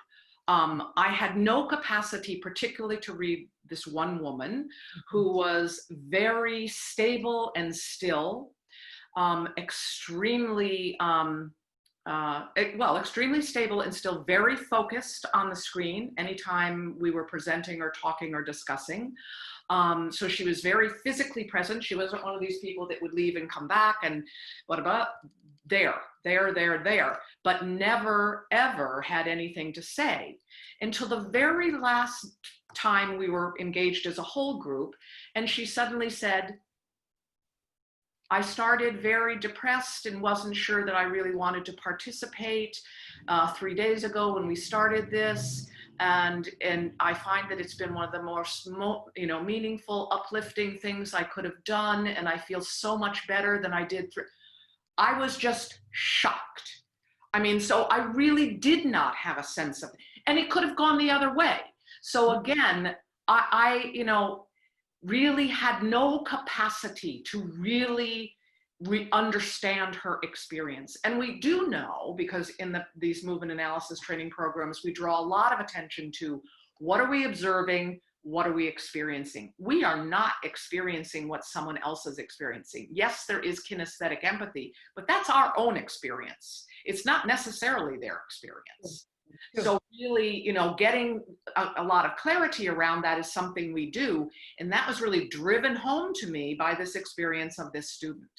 Speaker 9: I had no capacity particularly to read this one woman who was very stable and still, extremely stable and still very focused on the screen anytime we were presenting or talking or discussing. So she was very physically present. She wasn't one of these people that would leave and come back and what about there, but never ever had anything to say until the very last time we were engaged as a whole group. And she suddenly said, I started very depressed and wasn't sure that I really wanted to participate 3 days ago when we started this. And I find that it's been one of the most, you know, meaningful, uplifting things I could have done. And I feel so much better than I did. I was just shocked. I mean, so I really did not have a sense of it. And it could have gone the other way. So again, I you know, really had no capacity to really understand her experience. And we do know, because in these movement analysis training programs, we draw a lot of attention to what are we observing, what are we experiencing? We are not experiencing what someone else is experiencing. Yes, there is kinesthetic empathy, but that's our own experience. It's not necessarily their experience.
Speaker 1: Sure.
Speaker 9: So really, you know, getting a lot of clarity around that is something we do. And that was really driven home to me by this experience of this student.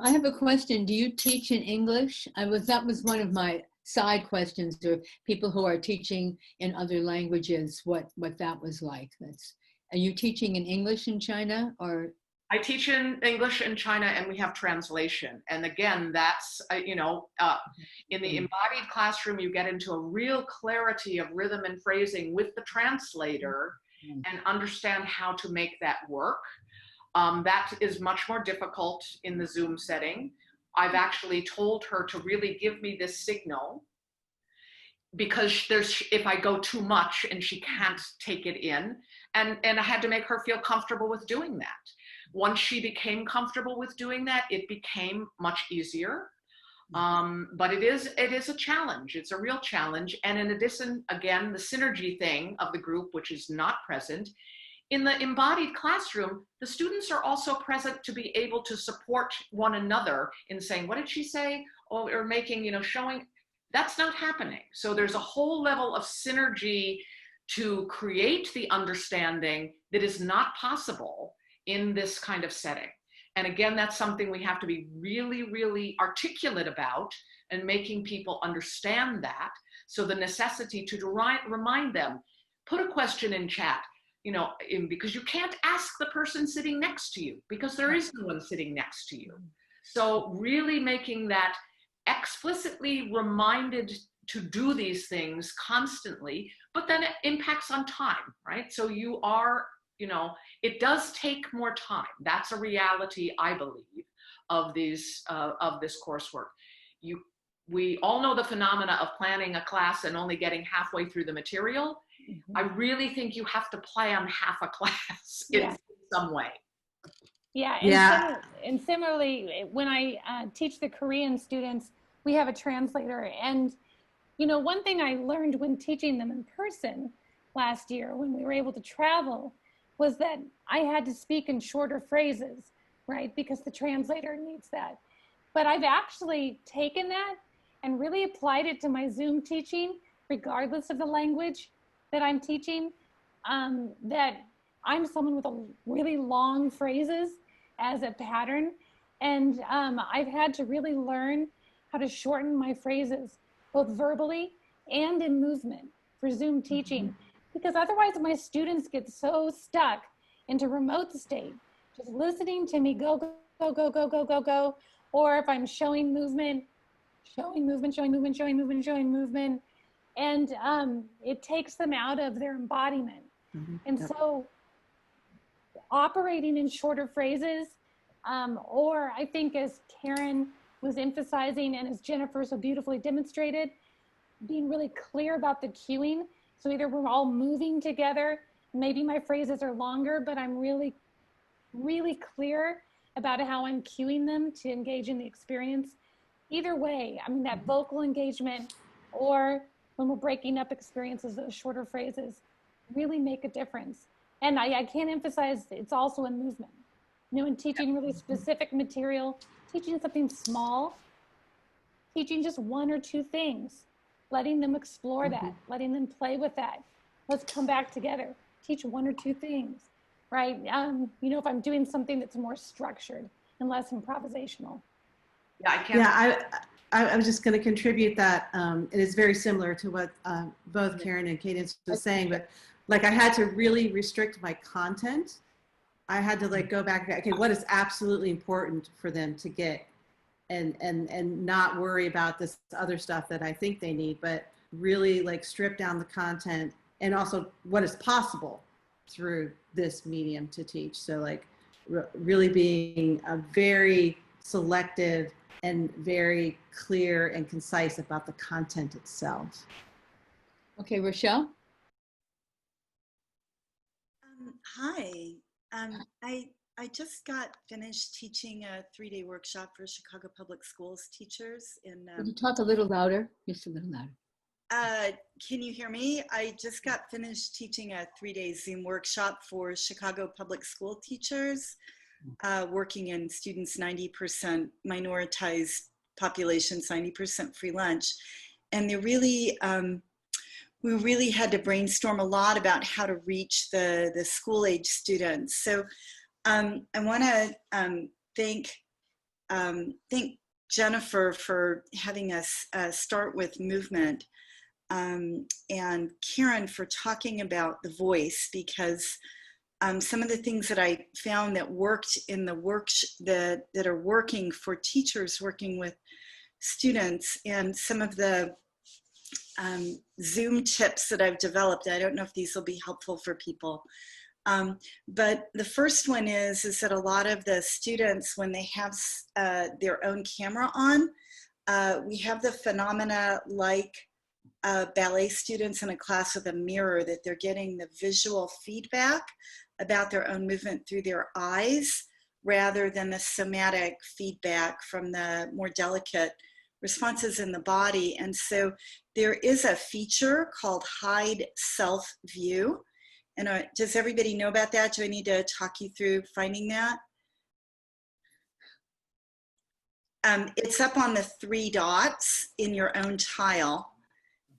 Speaker 1: I have a question. Do you teach in English? That was one of my side questions, or people who are teaching in other languages, what that was like. Are you teaching in English in China, or?
Speaker 9: I teach in English in China, and we have translation. And again, that's, in the embodied classroom, you get into a real clarity of rhythm and phrasing with the translator and understand how to make that work. That is much more difficult in the Zoom setting. I've actually told her to really give me this signal, because if I go too much and she can't take it in, and I had to make her feel comfortable with doing that. Once she became comfortable with doing that, it became much easier. But it is a challenge. It's a real challenge. And in addition, again, the synergy thing of the group, which is not present, in the embodied classroom, the students are also present to be able to support one another in saying, what did she say? Or making, showing. That's not happening. So there's a whole level of synergy to create the understanding that is not possible in this kind of setting. And again, that's something we have to be really, really articulate about, and making people understand that. So the necessity to remind them, put a question in chat, because you can't ask the person sitting next to you, because there is no one sitting next to you. So really making that explicitly reminded to do these things constantly, but then it impacts on time, right? So you are, it does take more time. That's a reality, I believe, of this coursework. We all know the phenomena of planning a class and only getting halfway through the material. I really think you have to plan half a class in some way.
Speaker 13: Yeah, and similarly, when I teach the Korean students, we have a translator. And, one thing I learned when teaching them in person last year, when we were able to travel, was that I had to speak in shorter phrases, right? Because the translator needs that. But I've actually taken that and really applied it to my Zoom teaching, regardless of the language that I'm teaching, that I'm someone with a really long phrases as a pattern. And I've had to really learn how to shorten my phrases, both verbally and in movement for Zoom teaching, because otherwise my students get so stuck into remote state, just listening to me go, go, go, go, go, go, go. Or if I'm showing movement, showing movement, showing movement, showing movement, showing movement. And it takes them out of their embodiment. And so operating in shorter phrases, or I think as Karen was emphasizing and as Jennifer so beautifully demonstrated, being really clear about the cueing. So either we're all moving together, maybe my phrases are longer, but I'm really, really clear about how I'm cueing them to engage in the experience. Either way, that vocal engagement, or when we're breaking up experiences, those shorter phrases really make a difference. And I can't emphasize, it's also in movement. In teaching really specific material, teaching something small, teaching just one or two things, letting them explore that, letting them play with that. Let's come back together, teach one or two things, right? If I'm doing something that's more structured and less improvisational.
Speaker 7: I was just going to contribute that it is very similar to what both Karen and Cadence was saying, but like I had to really restrict my content. I had to go back, okay, what is absolutely important for them to get, and not worry about this other stuff that I think they need, but really strip down the content, and also what is possible through this medium to teach. So really being a very selective and very clear and concise about the content itself.
Speaker 1: Okay, Rochelle?
Speaker 15: Hi. I just got finished teaching a 3-day workshop for Chicago Public Schools teachers in.
Speaker 1: Could you talk a little louder? Just a little louder.
Speaker 15: can you hear me? I just got finished teaching a 3-day Zoom workshop for Chicago public school teachers, working in students 90% minoritized populations, 90% free lunch. And they really, we really had to brainstorm a lot about how to reach the school age students. So I want to thank Jennifer for having us start with movement, and Karen for talking about the voice, because some of the things that I found that worked in the that are working for teachers working with students, and some of the Zoom tips that I've developed. I don't know if these will be helpful for people. But the first one is that a lot of the students, when they have their own camera on, we have the phenomena like ballet students in a class with a mirror, that they're getting the visual feedback about their own movement through their eyes rather than the somatic feedback from the more delicate responses in the body. And so there is a feature called Hide Self View. And does everybody know about that? Do I need to talk you through finding that? It's up on the 3 dots in your own tile,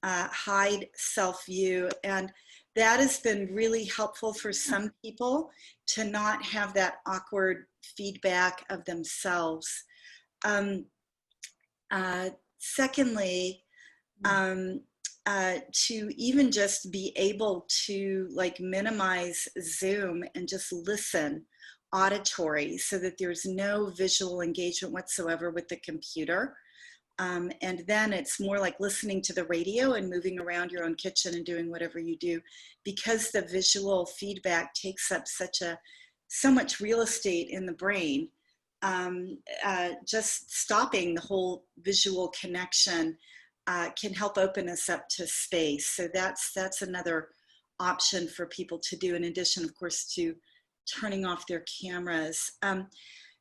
Speaker 15: Hide Self View. And that has been really helpful for some people to not have that awkward feedback of themselves. Secondly, to even just be able to like minimize Zoom and just listen auditory, so that there's no visual engagement whatsoever with the computer. And then it's more like listening to the radio and moving around your own kitchen and doing whatever you do, because the visual feedback takes up so much real estate in the brain. Just stopping the whole visual connection can help open us up to space. So that's another option for people to do, in addition, of course, to turning off their cameras.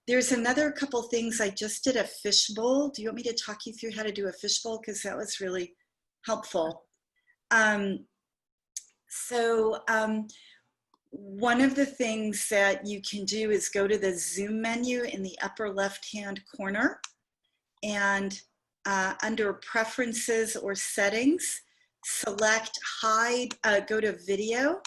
Speaker 15: There's another couple things. I just did a fishbowl. Do you want me to talk you through how to do a fishbowl? Because that was really helpful. One of the things that you can do is go to the Zoom menu in the upper left-hand corner, and under Preferences or Settings, select Hide, go to Video,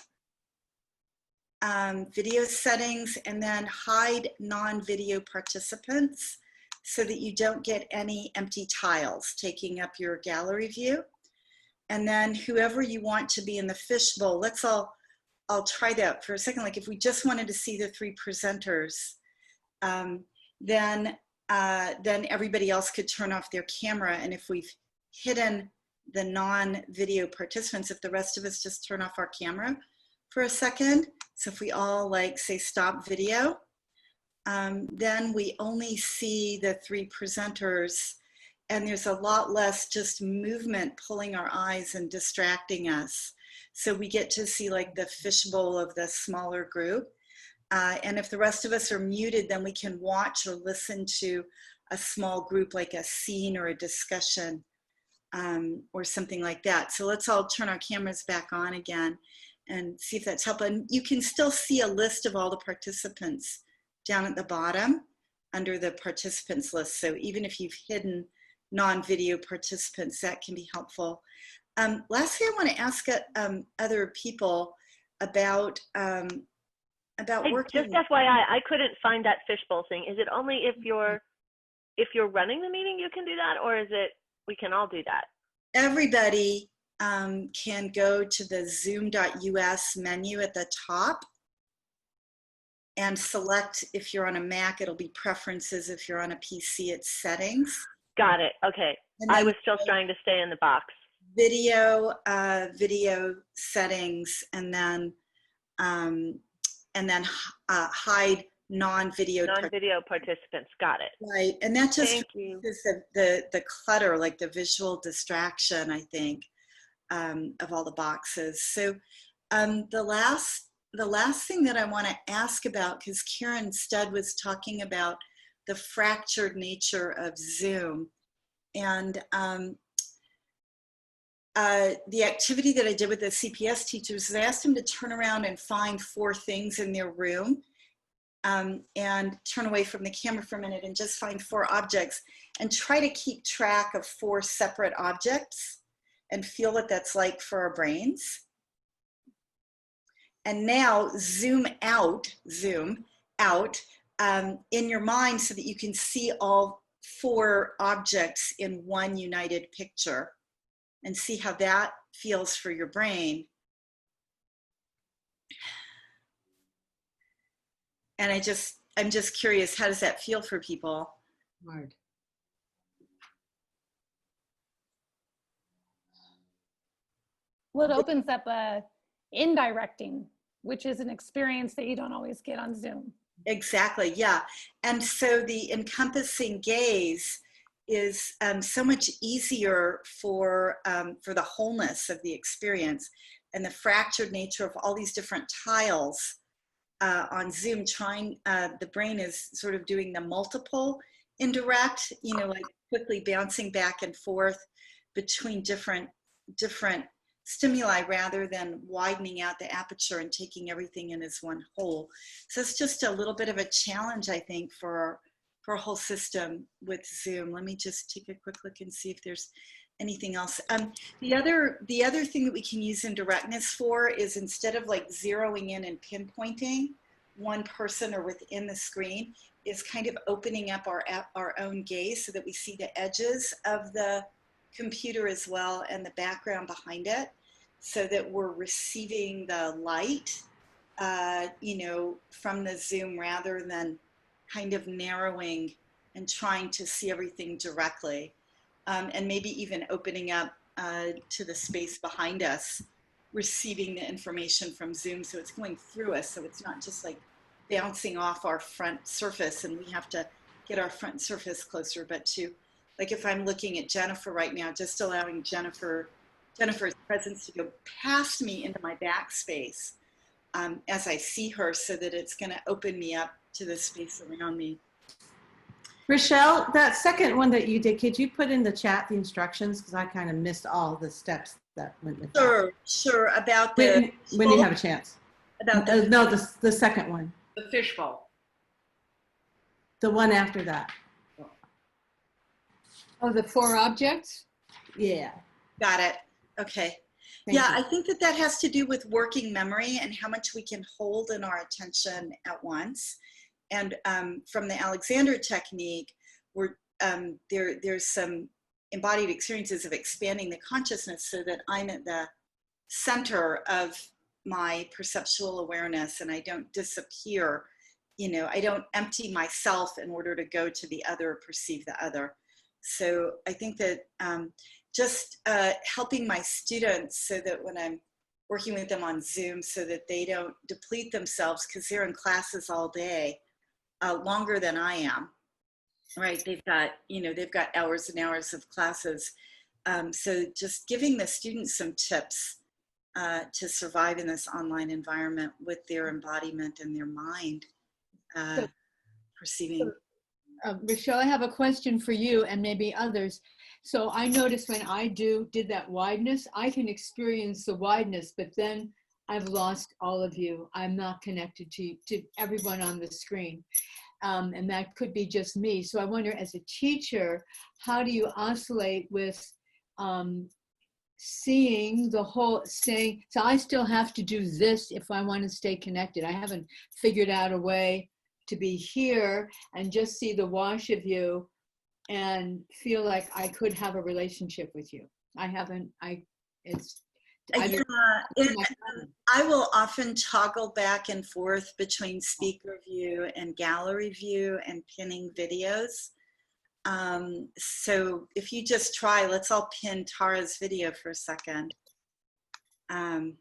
Speaker 15: Video Settings, and then Hide Non-Video Participants, so that you don't get any empty tiles taking up your gallery view. And then whoever you want to be in the fishbowl, I'll try that for a second. Like if we just wanted to see the 3 presenters, then everybody else could turn off their camera. And if we've hidden the non-video participants, if the rest of us just turn off our camera for a second, so if we all like say stop video, then we only see the 3 presenters, and there's a lot less just movement pulling our eyes and distracting us. So we get to see like the fishbowl of the smaller group. And if the rest of us are muted, then we can watch or listen to a small group, like a scene or a discussion, or something like that. So let's all turn our cameras back on again and see if that's helpful. And you can still see a list of all the participants down at the bottom under the participants list. So even if you've hidden non-video participants, that can be helpful. Lastly, I want to ask other people about working.
Speaker 6: Just FYI, I couldn't find that fishbowl thing. Is it only if you're running the meeting you can do that, or is it we can all do that?
Speaker 15: Everybody can go to the zoom.us menu at the top and select, if you're on a Mac, it'll be Preferences. If you're on a PC, it's Settings.
Speaker 6: Got it. Okay. I was still trying to stay in the box.
Speaker 15: Video settings, and then hide non-video
Speaker 6: participants. Got it.
Speaker 15: Right, and that just is the clutter, like the visual distraction, I think, of all the boxes. So the last thing that I want to ask about, because Karen Studd was talking about the fractured nature of Zoom, and the activity that I did with the CPS teachers is I asked them to turn around and find 4 things in their room, and turn away from the camera for a minute and just find 4 objects and try to keep track of 4 separate objects and feel what that's like for our brains. And now zoom out in your mind so that you can see all 4 objects in one united picture, and see how that feels for your brain. And I'm just curious, how does that feel for people?
Speaker 1: Hard.
Speaker 13: Well, it opens up indirecting, which is an experience that you don't always get on Zoom.
Speaker 15: Exactly, yeah. And so the encompassing gaze is so much easier for the wholeness of the experience, and the fractured nature of all these different tiles on Zoom. The brain is sort of doing the multiple indirect, like quickly bouncing back and forth between different stimuli rather than widening out the aperture and taking everything in as one whole. So it's just a little bit of a challenge, I think, for a whole system with Zoom. Let me just take a quick look and see if there's anything else. The other thing that we can use indirectness for is, instead of like zeroing in and pinpointing one person or within the screen, is kind of opening up our own gaze so that we see the edges of the computer as well and the background behind it, so that we're receiving the light, from the Zoom, rather than kind of narrowing and trying to see everything directly. And maybe even opening up to the space behind us, receiving the information from Zoom, so it's going through us, so it's not just like bouncing off our front surface and we have to get our front surface closer, but to, like, if I'm looking at Jennifer right now, just allowing Jennifer's presence to go past me into my backspace as I see her, so that it's going to open me up to the space around me.
Speaker 7: Rochelle, that second one that you did, could you put in the chat the instructions? Because I kind of missed all the steps that went with that.
Speaker 15: Sure. About the
Speaker 7: when you have a chance.
Speaker 15: About
Speaker 7: the second one.
Speaker 9: The fishbowl.
Speaker 7: The one after that.
Speaker 1: Oh, the 4 objects?
Speaker 7: Yeah.
Speaker 15: Got it. Okay.
Speaker 7: Thank you.
Speaker 15: I think that has to do with working memory and how much we can hold in our attention at once. And from the Alexander technique, there's some embodied experiences of expanding the consciousness so that I'm at the center of my perceptual awareness and I don't disappear. I don't empty myself in order to go to the other, perceive the other. So I think that just helping my students so that when I'm working with them on Zoom, so that they don't deplete themselves, because they're in classes all day, longer than I am, right? They've got hours and hours of classes. So just giving the students some tips to survive in this online environment with their embodiment and their mind perceiving.
Speaker 1: Rochelle, I have a question for you and maybe others. So I noticed when I did that wideness, I can experience the wideness, but then I've lost all of you. I'm not connected to everyone on the screen. And that could be just me. So I wonder, as a teacher, how do you oscillate with seeing the whole, so I still have to do this if I want to stay connected. I haven't figured out a way to be here and just see the wash of you and feel like I could have a relationship with you. I
Speaker 15: will often toggle back and forth between speaker view and gallery view and pinning videos. So if you just try, let's all pin Tara's video for a second. And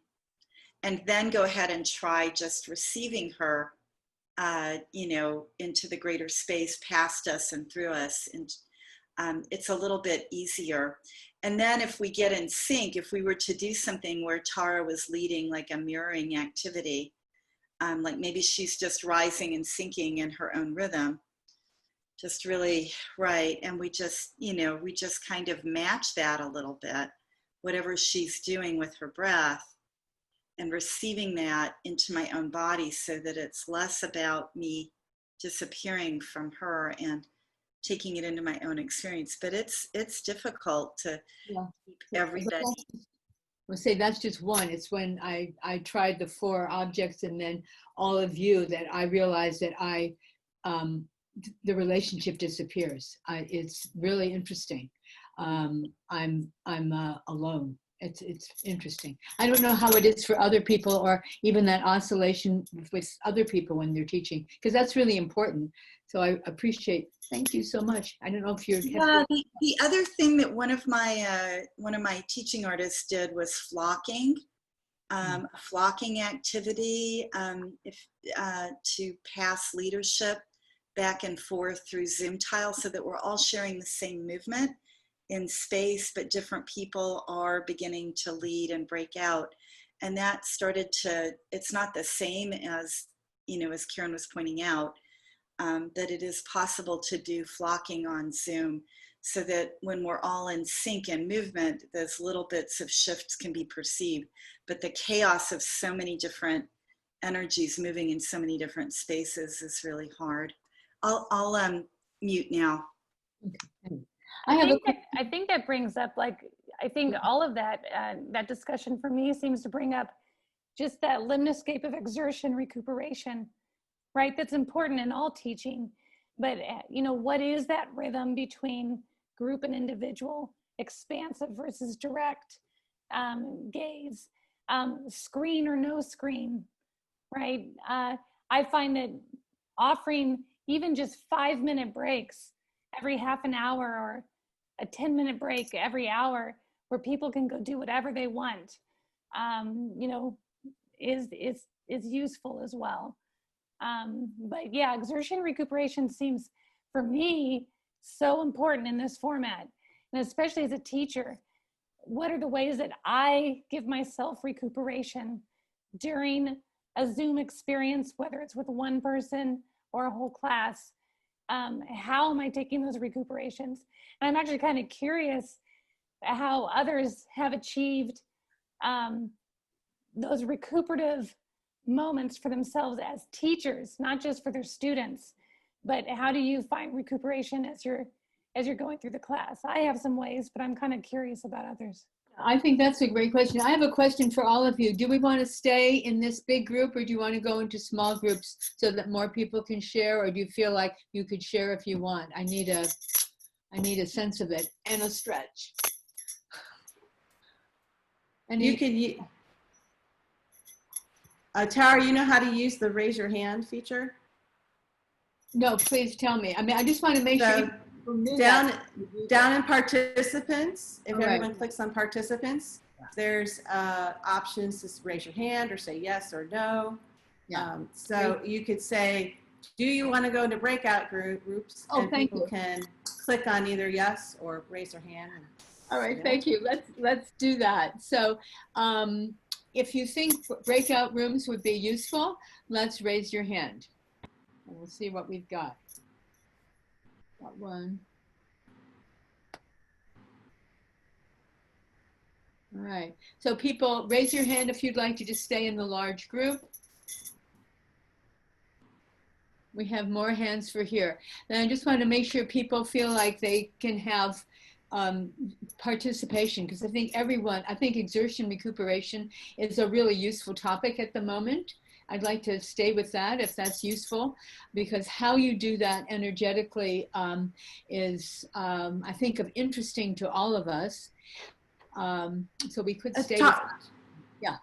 Speaker 15: then go ahead and try just receiving her, into the greater space past us and through us. And it's a little bit easier. And then if we get in sync, if we were to do something where Tara was leading like a mirroring activity, like maybe she's just rising and sinking in her own rhythm, just really right. And we just kind of match that a little bit whatever she's doing with her breath and receiving that into my own body so that it's less about me disappearing from her and taking it into my own experience. But it's difficult to keep everybody.
Speaker 1: I'll say that's just one. It's when I tried the 4 objects and then all of you that I realized that the relationship disappears. It's really interesting. I'm alone. It's interesting. I don't know how it is for other people, or even that oscillation with other people when they're teaching, because that's really important. So I appreciate. Thank you so much. I don't know if you're.
Speaker 15: Yeah, the other thing that one of my teaching artists did was flocking, a flocking activity to pass leadership back and forth through Zoom Tile, so that we're all sharing the same movement in space, but different people are beginning to lead and break out. And that started to, it's not the same as, as Karen was pointing out, that it is possible to do flocking on Zoom, so that when we're all in sync and movement, those little bits of shifts can be perceived. But the chaos of so many different energies moving in so many different spaces is really hard. I'll mute now.
Speaker 1: Okay.
Speaker 13: I think that brings up, I think all of that, that discussion for me seems to bring up just that limnoscape of exertion recuperation, right? That's important in all teaching. But, what is that rhythm between group and individual, expansive versus direct gaze, screen or no screen, right? I find that offering even just 5-minute breaks every half an hour, or a 10-minute break every hour where people can go do whatever they want, is useful as well. But yeah, exertion recuperation seems, for me, so important in this format. And especially as a teacher, what are the ways that I give myself recuperation during a Zoom experience, whether it's with one person or a whole class? How am I taking those recuperations? And I'm actually kind of curious how others have achieved those recuperative moments for themselves as teachers, not just for their students, but how do you find recuperation as you're going through the class? I have some ways, but I'm kind of curious about others.
Speaker 1: I think that's a great question. I have a question for all of you. Do we want to stay in this big group, or do you want to go into small groups so that more people can share, or do you feel like you could share if you want? I need a sense of it and a stretch. And
Speaker 7: you can, Tara, you know how to use the raise your hand feature?
Speaker 1: No, please tell me. I mean, I just want to make sure.
Speaker 7: Down in participants, if
Speaker 1: All
Speaker 7: everyone
Speaker 1: right.
Speaker 7: clicks on participants, there's options to raise your hand or say yes or no.
Speaker 1: Yeah.
Speaker 7: So you could say, do you want to go into breakout groups?
Speaker 1: Oh,
Speaker 7: and
Speaker 1: thank
Speaker 7: people
Speaker 1: you.
Speaker 7: can click on either yes or raise their hand.
Speaker 1: All right, thank you. Let's do that. So if you think breakout rooms would be useful, let's raise your hand. And we'll see what we've got. Got one. All right. So people, raise your hand if you'd like to just stay in the large group. We have more hands for here. And I just want to make sure people feel like they can have participation, because I think exertion recuperation is a really useful topic at the moment. I'd like to stay with that if that's useful, because how you do that energetically is, I think, interesting to all of us. So we could stay with, yeah.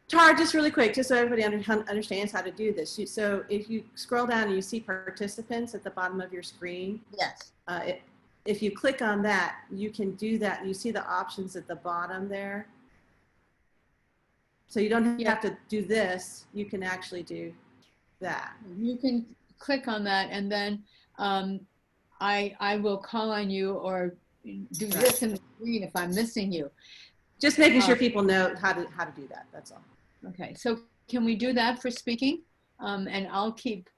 Speaker 7: Tara, just really quick, just so everybody understands how to do this. So if you scroll down and you see participants at the bottom of your screen.
Speaker 1: Yes.
Speaker 7: If you click on that, you can do that. You see the options at the bottom there. So you don't have to do this. You can actually do that.
Speaker 1: You can click on that, and then I will call on you or do this in the screen if I'm missing you.
Speaker 7: Just making sure people know how to do that. That's all.
Speaker 1: Okay, so can we do that for speaking? And I'll keep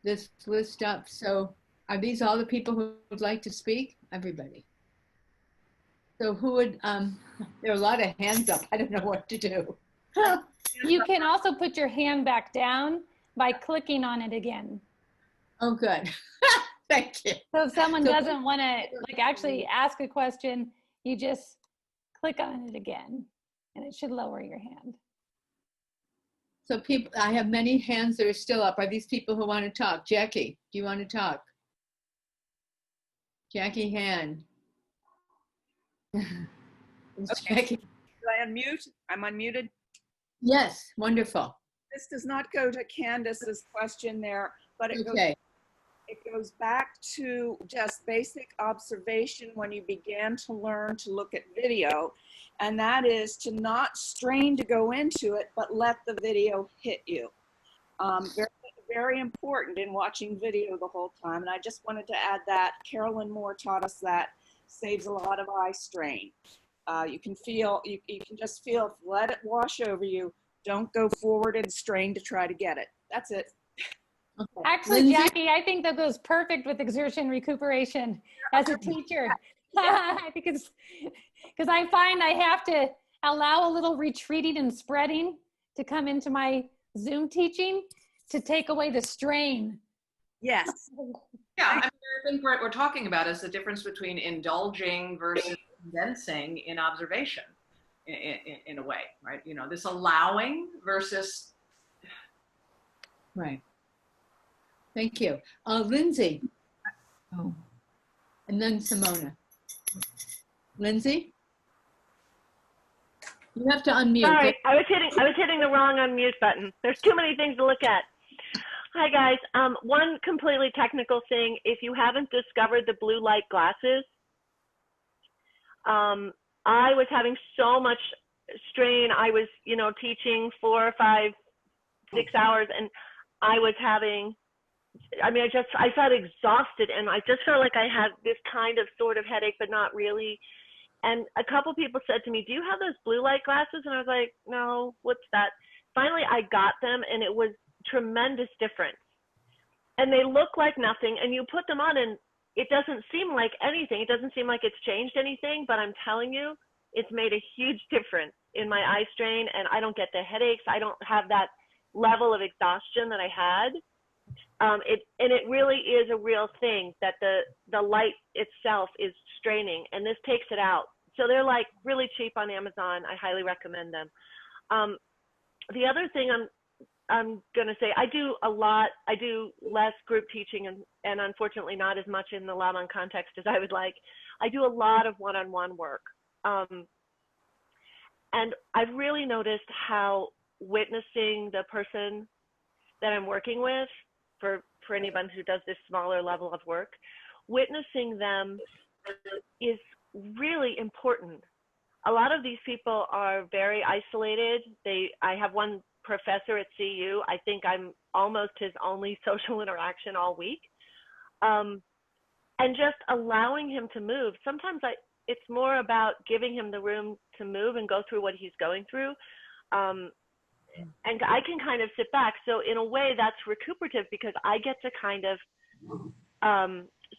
Speaker 1: this list up. So are these all the people who would like to speak? Everybody. So who would, there are a lot of hands up. I don't know what to do.
Speaker 13: You can also put your hand back down by clicking on it again.
Speaker 1: Oh, good. Thank you.
Speaker 13: So if someone doesn't want to like actually ask a question, you just click on it again and it should lower your hand.
Speaker 1: So people, I have many hands that are still up. Are these people who want to talk? Jackie, do you want to talk? Jackie hand. Jackie.
Speaker 16: Did I unmute? I'm unmuted.
Speaker 1: Yes, wonderful.
Speaker 16: This does not go to Candace's question there, but it goes back to just basic observation when you began to learn to look at video, and that is to not strain to go into it, but let the video hit you. Very, very important in watching video the whole time, and I just wanted to add that. Carolyn Moore taught us that. Saves a lot of eye strain. You can feel, you can just feel, let it wash over you. Don't go forward and strain to try to get it. That's it.
Speaker 1: Okay.
Speaker 13: Actually,
Speaker 1: Lindsay?
Speaker 13: Jackie, I think that goes perfect with exertion recuperation as a teacher. I think it's because I find I have to allow a little retreating and spreading to come into my Zoom teaching to take away the strain.
Speaker 16: Yes.
Speaker 9: Yeah, I mean, I think what we're talking about is the difference between indulging versus condensing in observation in a way, right? You know, this allowing versus.
Speaker 1: Right. Thank you. Lindsay. Oh. And then Simona. Lindsay? You have to unmute.
Speaker 6: Sorry, I was hitting the wrong unmute button. There's too many things to look at. Hi guys. One completely technical thing. If you haven't discovered the blue light glasses, I was having so much strain. I was, you know, teaching 4, 5, 6 hours, and I was having, I mean, I felt exhausted, and I just felt like I had this kind of sort of headache, but not really. And a couple people said to me, do you have those blue light glasses? And I was like, no, what's that? Finally, I got them, and it was tremendous difference. And they look like nothing, and you put them on, and it doesn't seem like anything. It doesn't seem like it's changed anything, but I'm telling you, it's made a huge difference in my eye strain, and I don't get the headaches. I don't have that level of exhaustion that I had. And it really is a real thing that the light itself is straining, and this takes it out. So they're like really cheap on Amazon. I highly recommend them. The other thing I'm gonna say, I do less group teaching and unfortunately not as much in the Lab on Context as I would like. I do a lot of one-on-one work. And I've really noticed how witnessing the person that I'm working with, for anyone who does this smaller level of work, witnessing them is really important. A lot of these people are very isolated. I have one professor at CU. I think I'm almost his only social interaction all week. And just allowing him to move. Sometimes it's more about giving him the room to move and go through what he's going through. And I can kind of sit back. So in a way that's recuperative because I get to kind of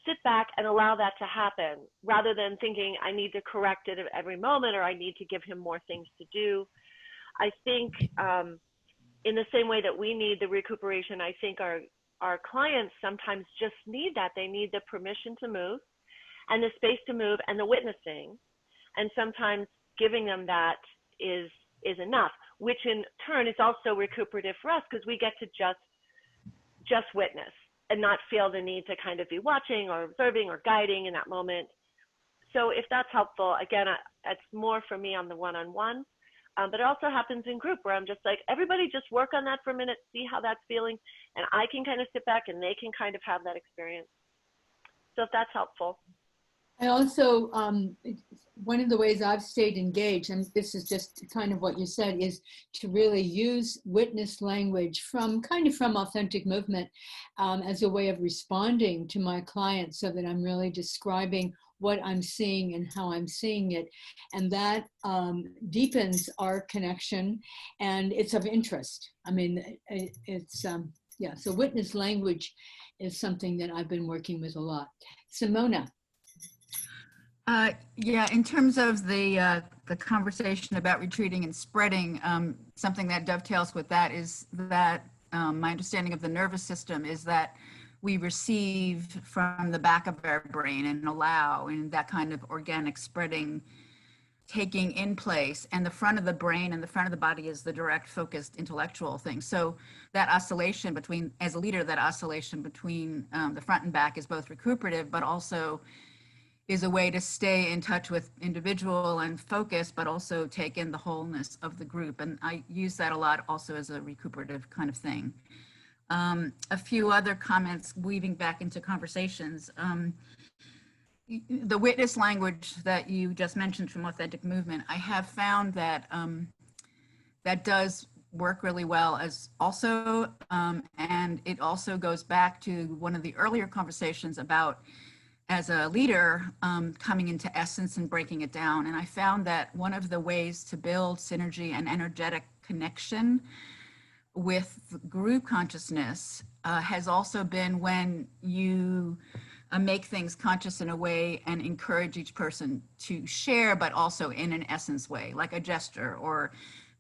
Speaker 6: sit back and allow that to happen rather than thinking I need to correct it at every moment or I need to give him more things to do. I think in the same way that we need the recuperation, I think our clients sometimes just need that. They need the permission to move and the space to move and the witnessing. And sometimes giving them that is enough, which in turn is also recuperative for us because we get to just witness and not feel the need to kind of be watching or observing or guiding in that moment. So if that's helpful, again, it's more for me on the one-on-one, but it also happens in group where I'm just like, everybody just work on that for a minute, see how that's feeling, and I can kind of sit back and they can kind of have that experience. So if that's helpful.
Speaker 1: I also, one of the ways I've stayed engaged, and this is just kind of what you said, is to really use witness language from authentic movement as a way of responding to my clients so that I'm really describing what I'm seeing and how I'm seeing it. And that deepens our connection and it's of interest. I mean, it's, yeah, so witness language is something that I've been working with a lot. Simona.
Speaker 8: Yeah, in terms of the conversation about retreating and spreading, something that dovetails with that is that my understanding of the nervous system is that we receive from the back of our brain and allow, and that kind of organic spreading taking in place, and the front of the brain and the front of the body is the direct focused intellectual thing. So that oscillation between, as a leader, that oscillation between the front and back is both recuperative, but also is a way to stay in touch with individual and focus, but also take in the wholeness of the group. And I use that a lot also as a recuperative kind of thing. A few other comments weaving back into conversations. The witness language that you just mentioned from Authentic Movement, I have found that that does work really well as also, and it also goes back to one of the earlier conversations about, as a leader, coming into essence and breaking it down. And I found that one of the ways to build synergy and energetic connection with group consciousness has also been when you make things conscious in a way and encourage each person to share, but also in an essence way, like a gesture or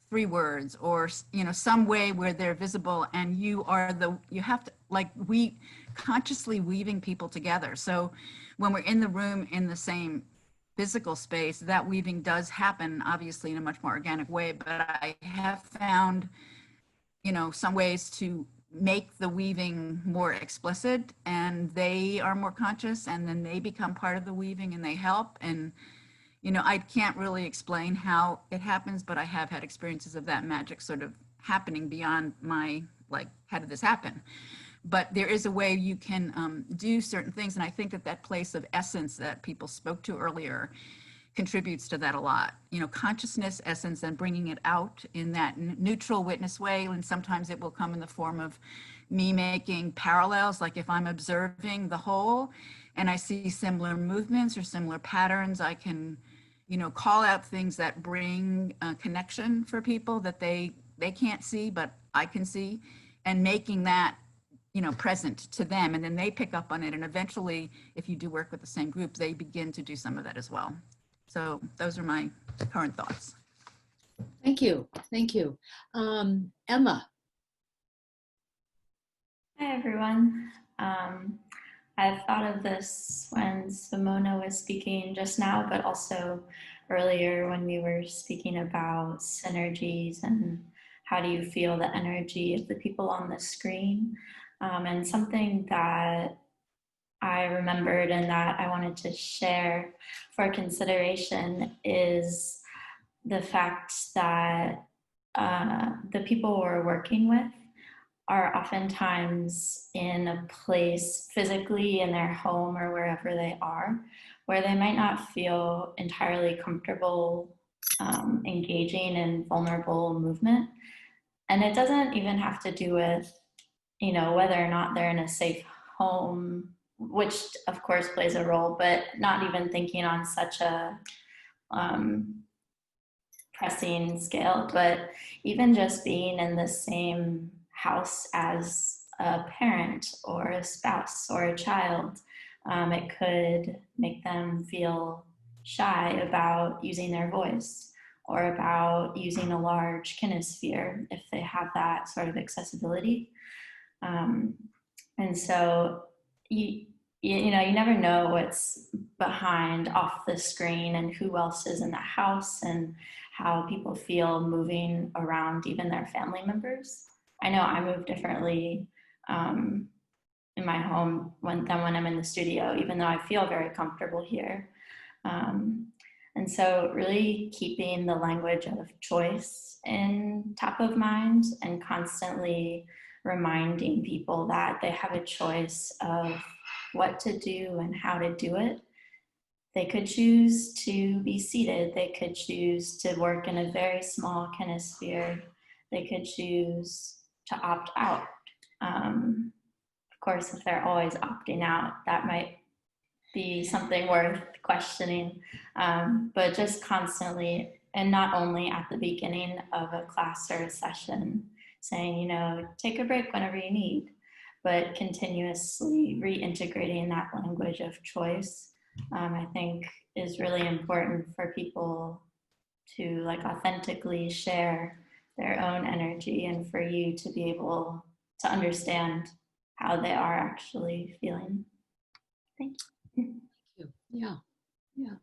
Speaker 8: 3 words, or, you know, some way where they're visible, and you have to, like, we consciously weaving people together. So when we're in the room in the same physical space, that weaving does happen, obviously in a much more organic way, but I have found, you know, some ways to make the weaving more explicit, and they are more conscious, and then they become part of the weaving and they help. And, you know, I can't really explain how it happens, but I have had experiences of that magic sort of happening beyond my, like, how did this happen? But there is a way you can do certain things. And I think that that place of essence that people spoke to earlier contributes to that a lot. You know, consciousness, essence, and bringing it out in that neutral witness way. And sometimes it will come in the form of me making parallels, like if I'm observing the whole and I see similar movements or similar patterns, I can, you know, call out things that bring connection for people that they can't see, but I can see, and making that, you know, present to them. And then they pick up on it. And eventually, if you do work with the same group, they begin to do some of that as well. So those are my current thoughts.
Speaker 1: Thank you. Thank you. Emma.
Speaker 17: Hi, everyone. I've thought of this when Simona was speaking just now, but also earlier when we were speaking about synergies and how do you feel the energy of the people on the screen. And something that I remembered and that I wanted to share for consideration is the fact that the people we're working with are oftentimes in a place physically in their home or wherever they are, where they might not feel entirely comfortable engaging in vulnerable movement. And it doesn't even have to do with, you know, whether or not they're in a safe home, which of course plays a role, but not even thinking on such a pressing scale, but even just being in the same house as a parent or a spouse or a child, it could make them feel shy about using their voice or about using a large kinesphere if they have that sort of accessibility. And so you know, you never know what's behind off the screen and who else is in the house and how people feel moving around, even their family members. I know I move differently in my home than when I'm in the studio, even though I feel very comfortable here. And so really keeping the language of choice in top of mind and constantly reminding people that they have a choice of what to do and how to do it. They could choose to be seated. They could choose to work in a very small kinesphere. They could choose to opt out. Of course, if they're always opting out, that might be something worth questioning. But just constantly, and not only at the beginning of a class or a session, saying, you know, take a break whenever you need, but continuously reintegrating that language of choice, I think is really important for people to like authentically share their own energy and for you to be able to understand how they are actually feeling. Thank you.
Speaker 1: Yeah, yeah.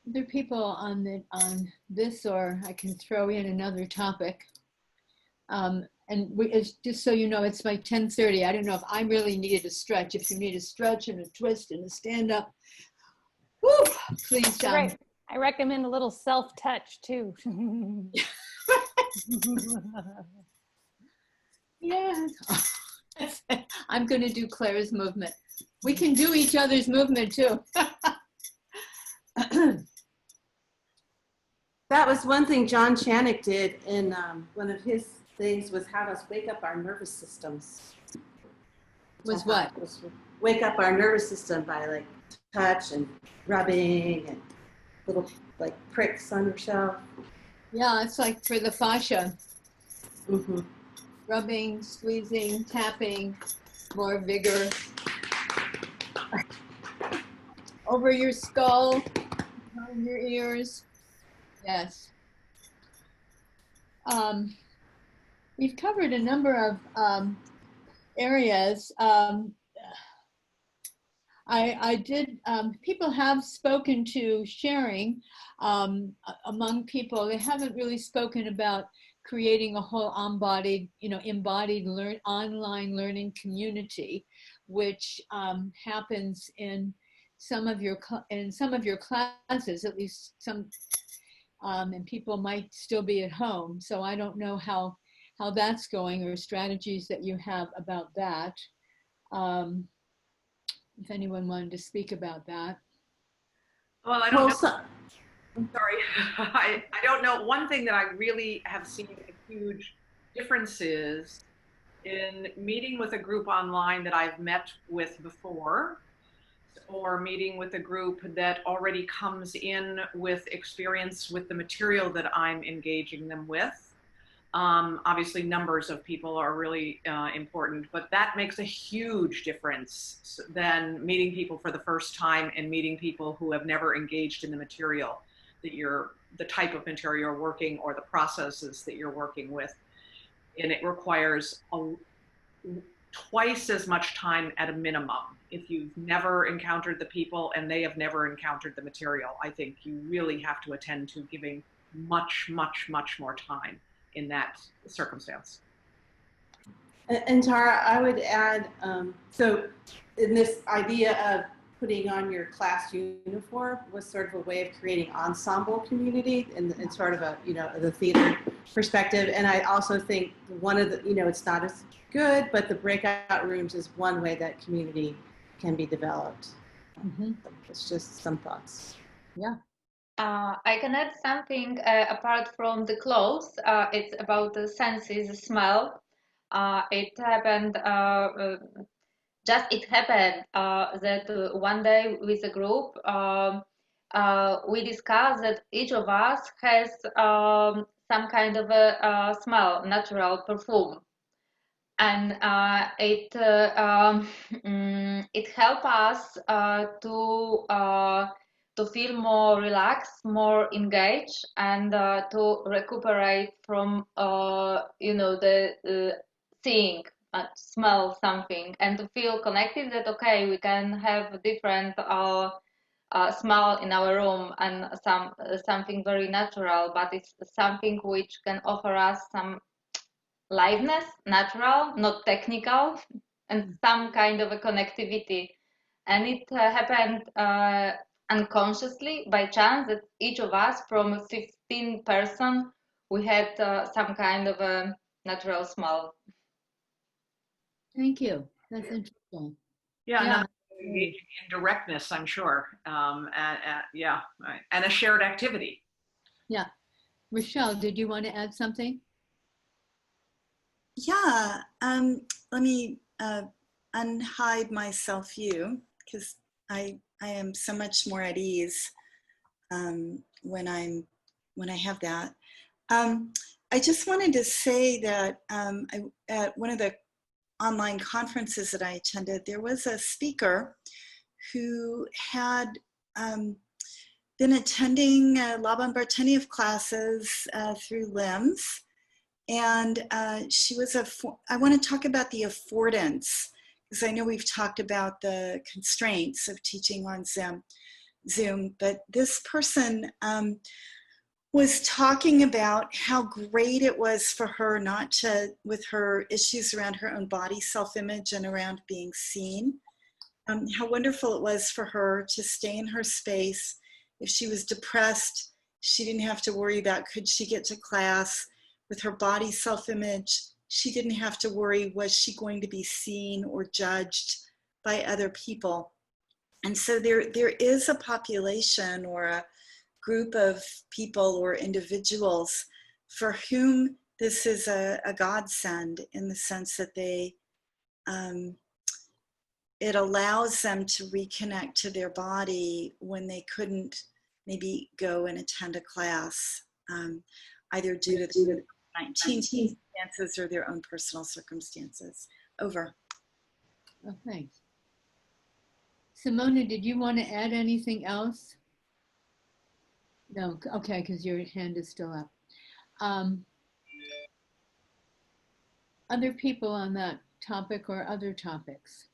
Speaker 1: Other people on this, or I can throw in another topic. And it's just so you know, it's like 10:30. I don't know if I really needed a stretch. If you need a stretch and a twist and a stand up, woo, please.
Speaker 13: I recommend a little self-touch too.
Speaker 1: Yeah. I'm going to do Claire's movement. We can do each other's movement too.
Speaker 7: That was one thing John Chanik did in one of his things, was have us wake up our nervous systems.
Speaker 1: Was what?
Speaker 7: Was wake up our nervous system by like touch and rubbing and little like pricks on yourself.
Speaker 1: Yeah, it's like for the fascia.
Speaker 7: Mm-hmm.
Speaker 1: Rubbing, squeezing, tapping, more vigor. Over your skull, on your ears. Yes. We've covered a number of areas. I did, people have spoken to sharing among people. They haven't really spoken about creating a whole embodied online learning community, which happens in some of your classes, at least some, and people might still be at home. So I don't know how that's going, or strategies that you have about that. If anyone wanted to speak about that.
Speaker 9: Well, I don't know. I'm sorry. I don't know. One thing that I really have seen a huge difference is in meeting with a group online that I've met with before, or meeting with a group that already comes in with experience with the material that I'm engaging them with. Obviously, numbers of people are really important, but that makes a huge difference than meeting people for the first time and meeting people who have never engaged in the material that the type of material you're working, or the processes that you're working with. And it requires twice as much time at a minimum. If you've never encountered the people and they have never encountered the material, I think you really have to attend to giving much, much, much more time in that circumstance.
Speaker 7: And Tara, I would add, so in this idea of putting on your class uniform was sort of a way of creating ensemble community in sort of a, the theater perspective. And I also think one of the, it's not as good, but the breakout rooms is one way that community can be developed.
Speaker 1: Mm-hmm.
Speaker 7: It's just some thoughts.
Speaker 1: Yeah.
Speaker 2: I can add something apart from the clothes. It's about the senses, the smell. It happened that one day with a group, we discussed that each of us has some kind of a smell, natural perfume. And it helped us to feel more relaxed, more engaged, and to recuperate from the seeing, smell something, and to feel connected that okay, we can have different smell in our room, and something very natural, but it's something which can offer us some liveness, natural, not technical, and some kind of a connectivity. And it happened unconsciously, by chance, that each of us, from 15 person, we had some kind of a natural smell.
Speaker 1: Thank you. That's interesting.
Speaker 9: Yeah. Engaging in directness, I'm sure. Yeah, right. And a shared activity.
Speaker 1: Yeah. Rochelle, did you want to add something?
Speaker 15: Yeah, let me unhide my self view, because I am so much more at ease when I have that. I just wanted to say that at one of the online conferences that I attended, there was a speaker who had been attending Laban Bartenieff classes through LIMS. And she was I want to talk about the affordance, because I know we've talked about the constraints of teaching on Zoom, but this person was talking about how great it was for her not to, with her issues around her own body self-image and around being seen, how wonderful it was for her to stay in her space. If she was depressed, she didn't have to worry about could she get to class. With her body self-image, she didn't have to worry, was she going to be seen or judged by other people? And so there is a population or a group of people or individuals for whom this is a godsend, in the sense that they, it allows them to reconnect to their body when they couldn't maybe go and attend a class, either due to the COVID-19 circumstances or their own personal circumstances. Over.
Speaker 1: Oh, thanks. Simona, did you want to add anything else? No, okay, because your hand is still up. Other people on that topic or other topics?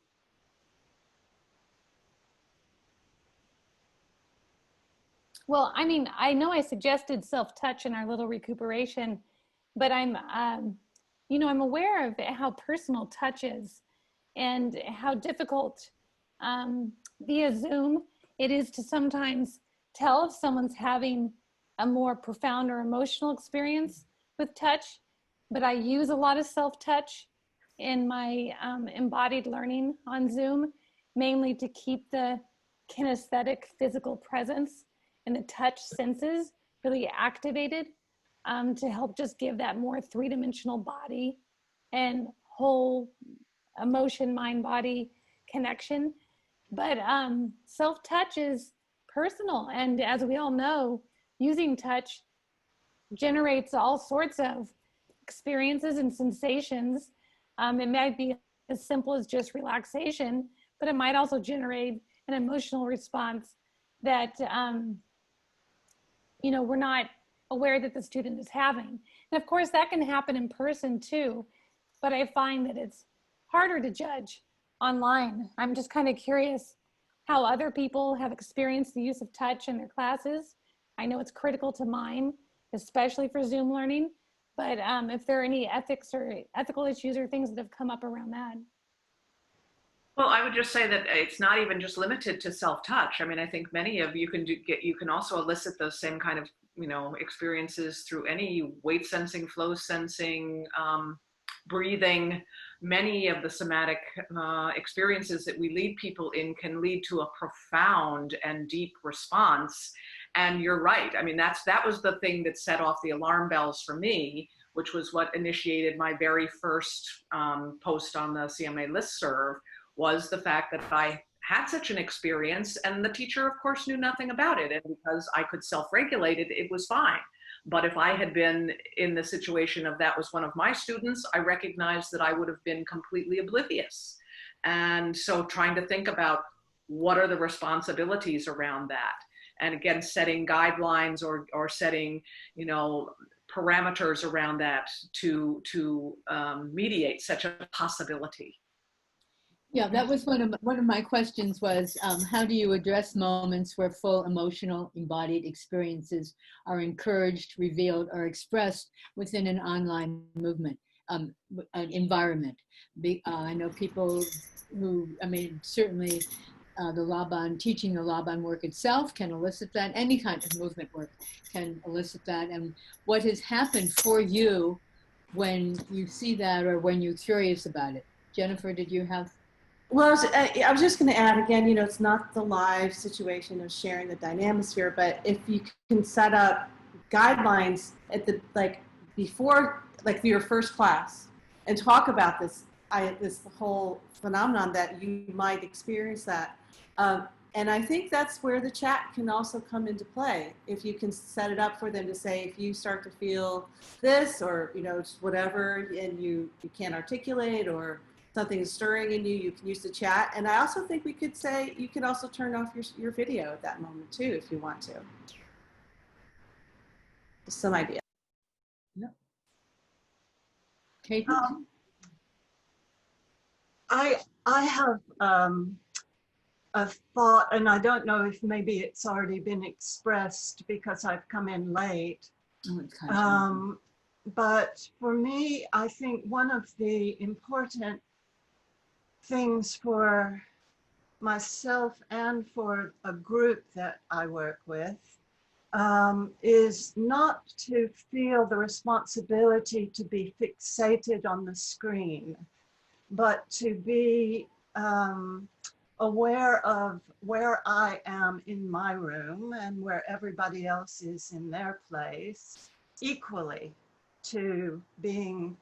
Speaker 13: Well, I mean, I know I suggested self-touch in our little recuperation, but I'm, you know, I'm aware of how personal touch is and how difficult via Zoom it is to sometimes tell if someone's having a more profound or emotional experience with touch. But I use a lot of self-touch in my embodied learning on Zoom, mainly to keep the kinesthetic physical presence and the touch senses really activated, to help just give that more three-dimensional body and whole emotion, mind, body connection. But self-touch is personal. And as we all know, using touch generates all sorts of experiences and sensations. It might be as simple as just relaxation, but it might also generate an emotional response that, you know, we're not aware that the student is having. And of course that can happen in person too, but I find that it's harder to judge online. I'm just kind of curious how other people have experienced the use of touch in their classes. I know it's critical to mine, especially for Zoom learning, but if there are any ethics or ethical issues or things that have come up around that.
Speaker 9: Well, I would just say that it's not even just limited to self-touch. I mean, I think many of you can also elicit those same kind of, you know, experiences through any weight sensing, flow sensing, breathing. Many of the somatic experiences that we lead people in can lead to a profound and deep response. And you're right. I mean, that was the thing that set off the alarm bells for me, which was what initiated my very first post on the CMA listserv, was the fact that I had such an experience, and the teacher, of course, knew nothing about it. And because I could self-regulate it, it was fine. But if I had been in the situation of that was one of my students, I recognized that I would have been completely oblivious. And so trying to think about what are the responsibilities around that. And again, setting guidelines or setting, you know, parameters around that to mediate such a possibility.
Speaker 1: Yeah, that was one of my questions was, how do you address moments where full emotional embodied experiences are encouraged, revealed, or expressed within an online movement environment? I know people who, I mean, certainly the Laban, teaching the Laban work itself can elicit that. Any kind of movement work can elicit that. And what has happened for you when you see that or when you're curious about it? Jennifer, did you have?
Speaker 7: Well, I was just going to add again, you know, it's not the live situation of sharing the Dynamisphere, but if you can set up guidelines at the, like before, like for your first class, and talk about this whole phenomenon that you might experience that. And I think that's where the chat can also come into play. If you can set it up for them to say, if you start to feel this or, you know, just whatever, and you can't articulate or something is stirring in you, you can use the chat. And I also think we could say you can also turn off your video at that moment too, if you want to. Just some idea.
Speaker 1: Yep. Katie?
Speaker 18: I have a thought, and I don't know if maybe it's already been expressed because I've come in late. But for me, I think one of the important things for myself and for a group that I work with is not to feel the responsibility to be fixated on the screen, but to be aware of where I am in my room and where everybody else is in their place, equally to being,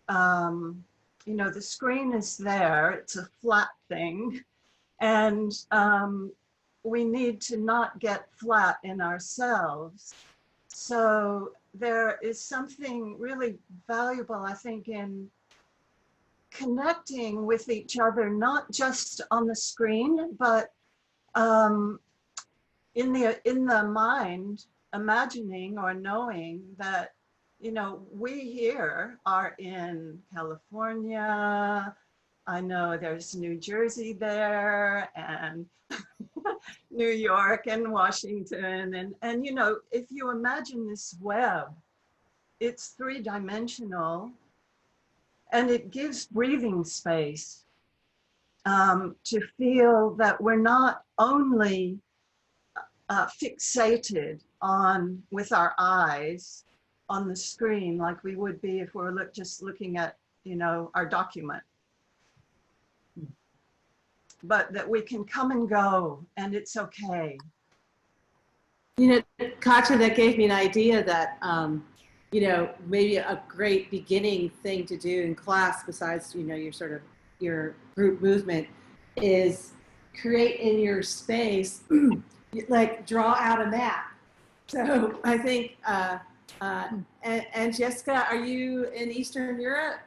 Speaker 18: you know, the screen is there, it's a flat thing, and we need to not get flat in ourselves. So there is something really valuable, I think, in connecting with each other, not just on the screen, but in the mind, imagining or knowing that, you know, we here are in California. I know there's New Jersey there, and New York and Washington. And you know, if you imagine this web, it's three-dimensional, and it gives breathing space to feel that we're not only fixated on, with our eyes, on the screen like we would be if we were just looking at, you know, our document, but that we can come and go and it's okay.
Speaker 7: You know, Katja, that gave me an idea that, you know, maybe a great beginning thing to do in class, besides, you know, your group movement, is create in your space, like draw out a map. So I think, and Jessica, are you in Eastern Europe?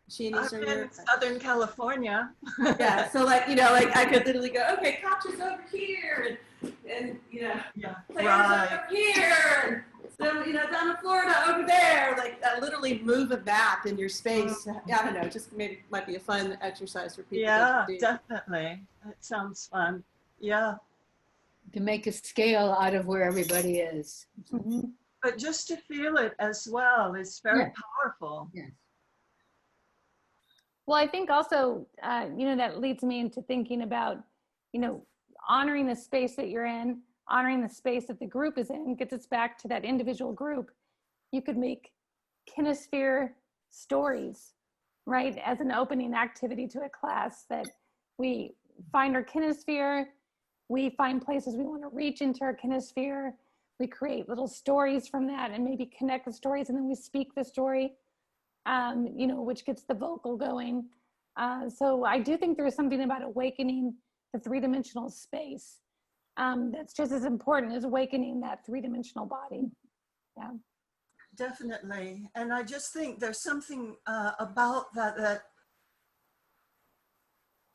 Speaker 7: Is she in Eastern
Speaker 18: I'm in
Speaker 7: Europe?
Speaker 18: Southern California.
Speaker 7: Yeah, so like, you know, like I could literally go, okay, Katja's over here, and you know, Claire's over here, and so, you know, down in Florida over there, like literally move a map in your space. I don't know, just maybe might be a fun exercise for people.
Speaker 18: Yeah,
Speaker 7: to do.
Speaker 18: definitely. That sounds fun. Yeah.
Speaker 1: To make a scale out of where everybody is.
Speaker 18: But just to feel it as well is very powerful.
Speaker 1: Yes.
Speaker 13: Well, I think also, you know, that leads me into thinking about, you know, honoring the space that you're in, honoring the space that the group is in, gets us back to that individual group. You could make kinesphere stories, right, as an opening activity to a class, that we find our kinesphere, we find places we want to reach into our kinesphere, we create little stories from that and maybe connect the stories, and then we speak the story, you know, which gets the vocal going. So I do think there's something about awakening the three-dimensional space that's just as important as awakening that three-dimensional body. Yeah.
Speaker 18: Definitely. And I just think there's something about that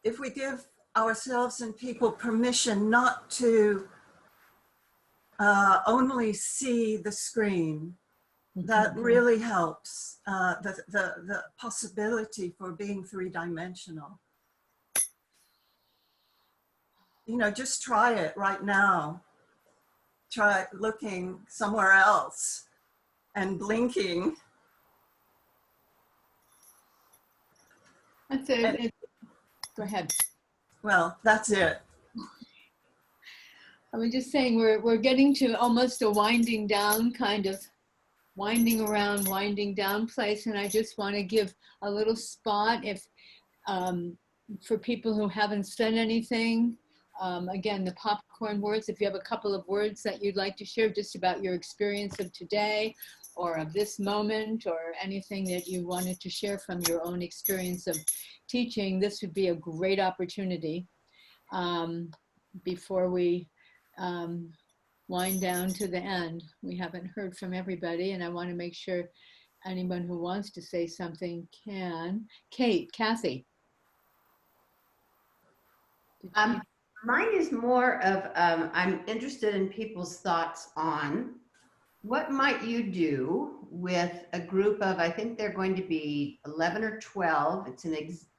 Speaker 18: if we give ourselves and people permission not to only see the screen, that really helps the possibility for being three-dimensional. You know, just try it right now. Try looking somewhere else and blinking.
Speaker 1: That's it. Go ahead.
Speaker 18: Well, that's it.
Speaker 1: I was just saying we're getting to almost a winding down, kind of winding around, winding down place, and I just want to give a little spot if for people who haven't said anything. Again, the popcorn words, if you have a couple of words that you'd like to share just about your experience of today or of this moment, or anything that you wanted to share from your own experience of teaching, this would be a great opportunity before we wind down to the end. We haven't heard from everybody, and I want to make sure anyone who wants to say something can. Kathy.
Speaker 11: Mine is more of, I'm interested in people's thoughts on what might you do with a group of, I think they're going to be 11 or 12. It's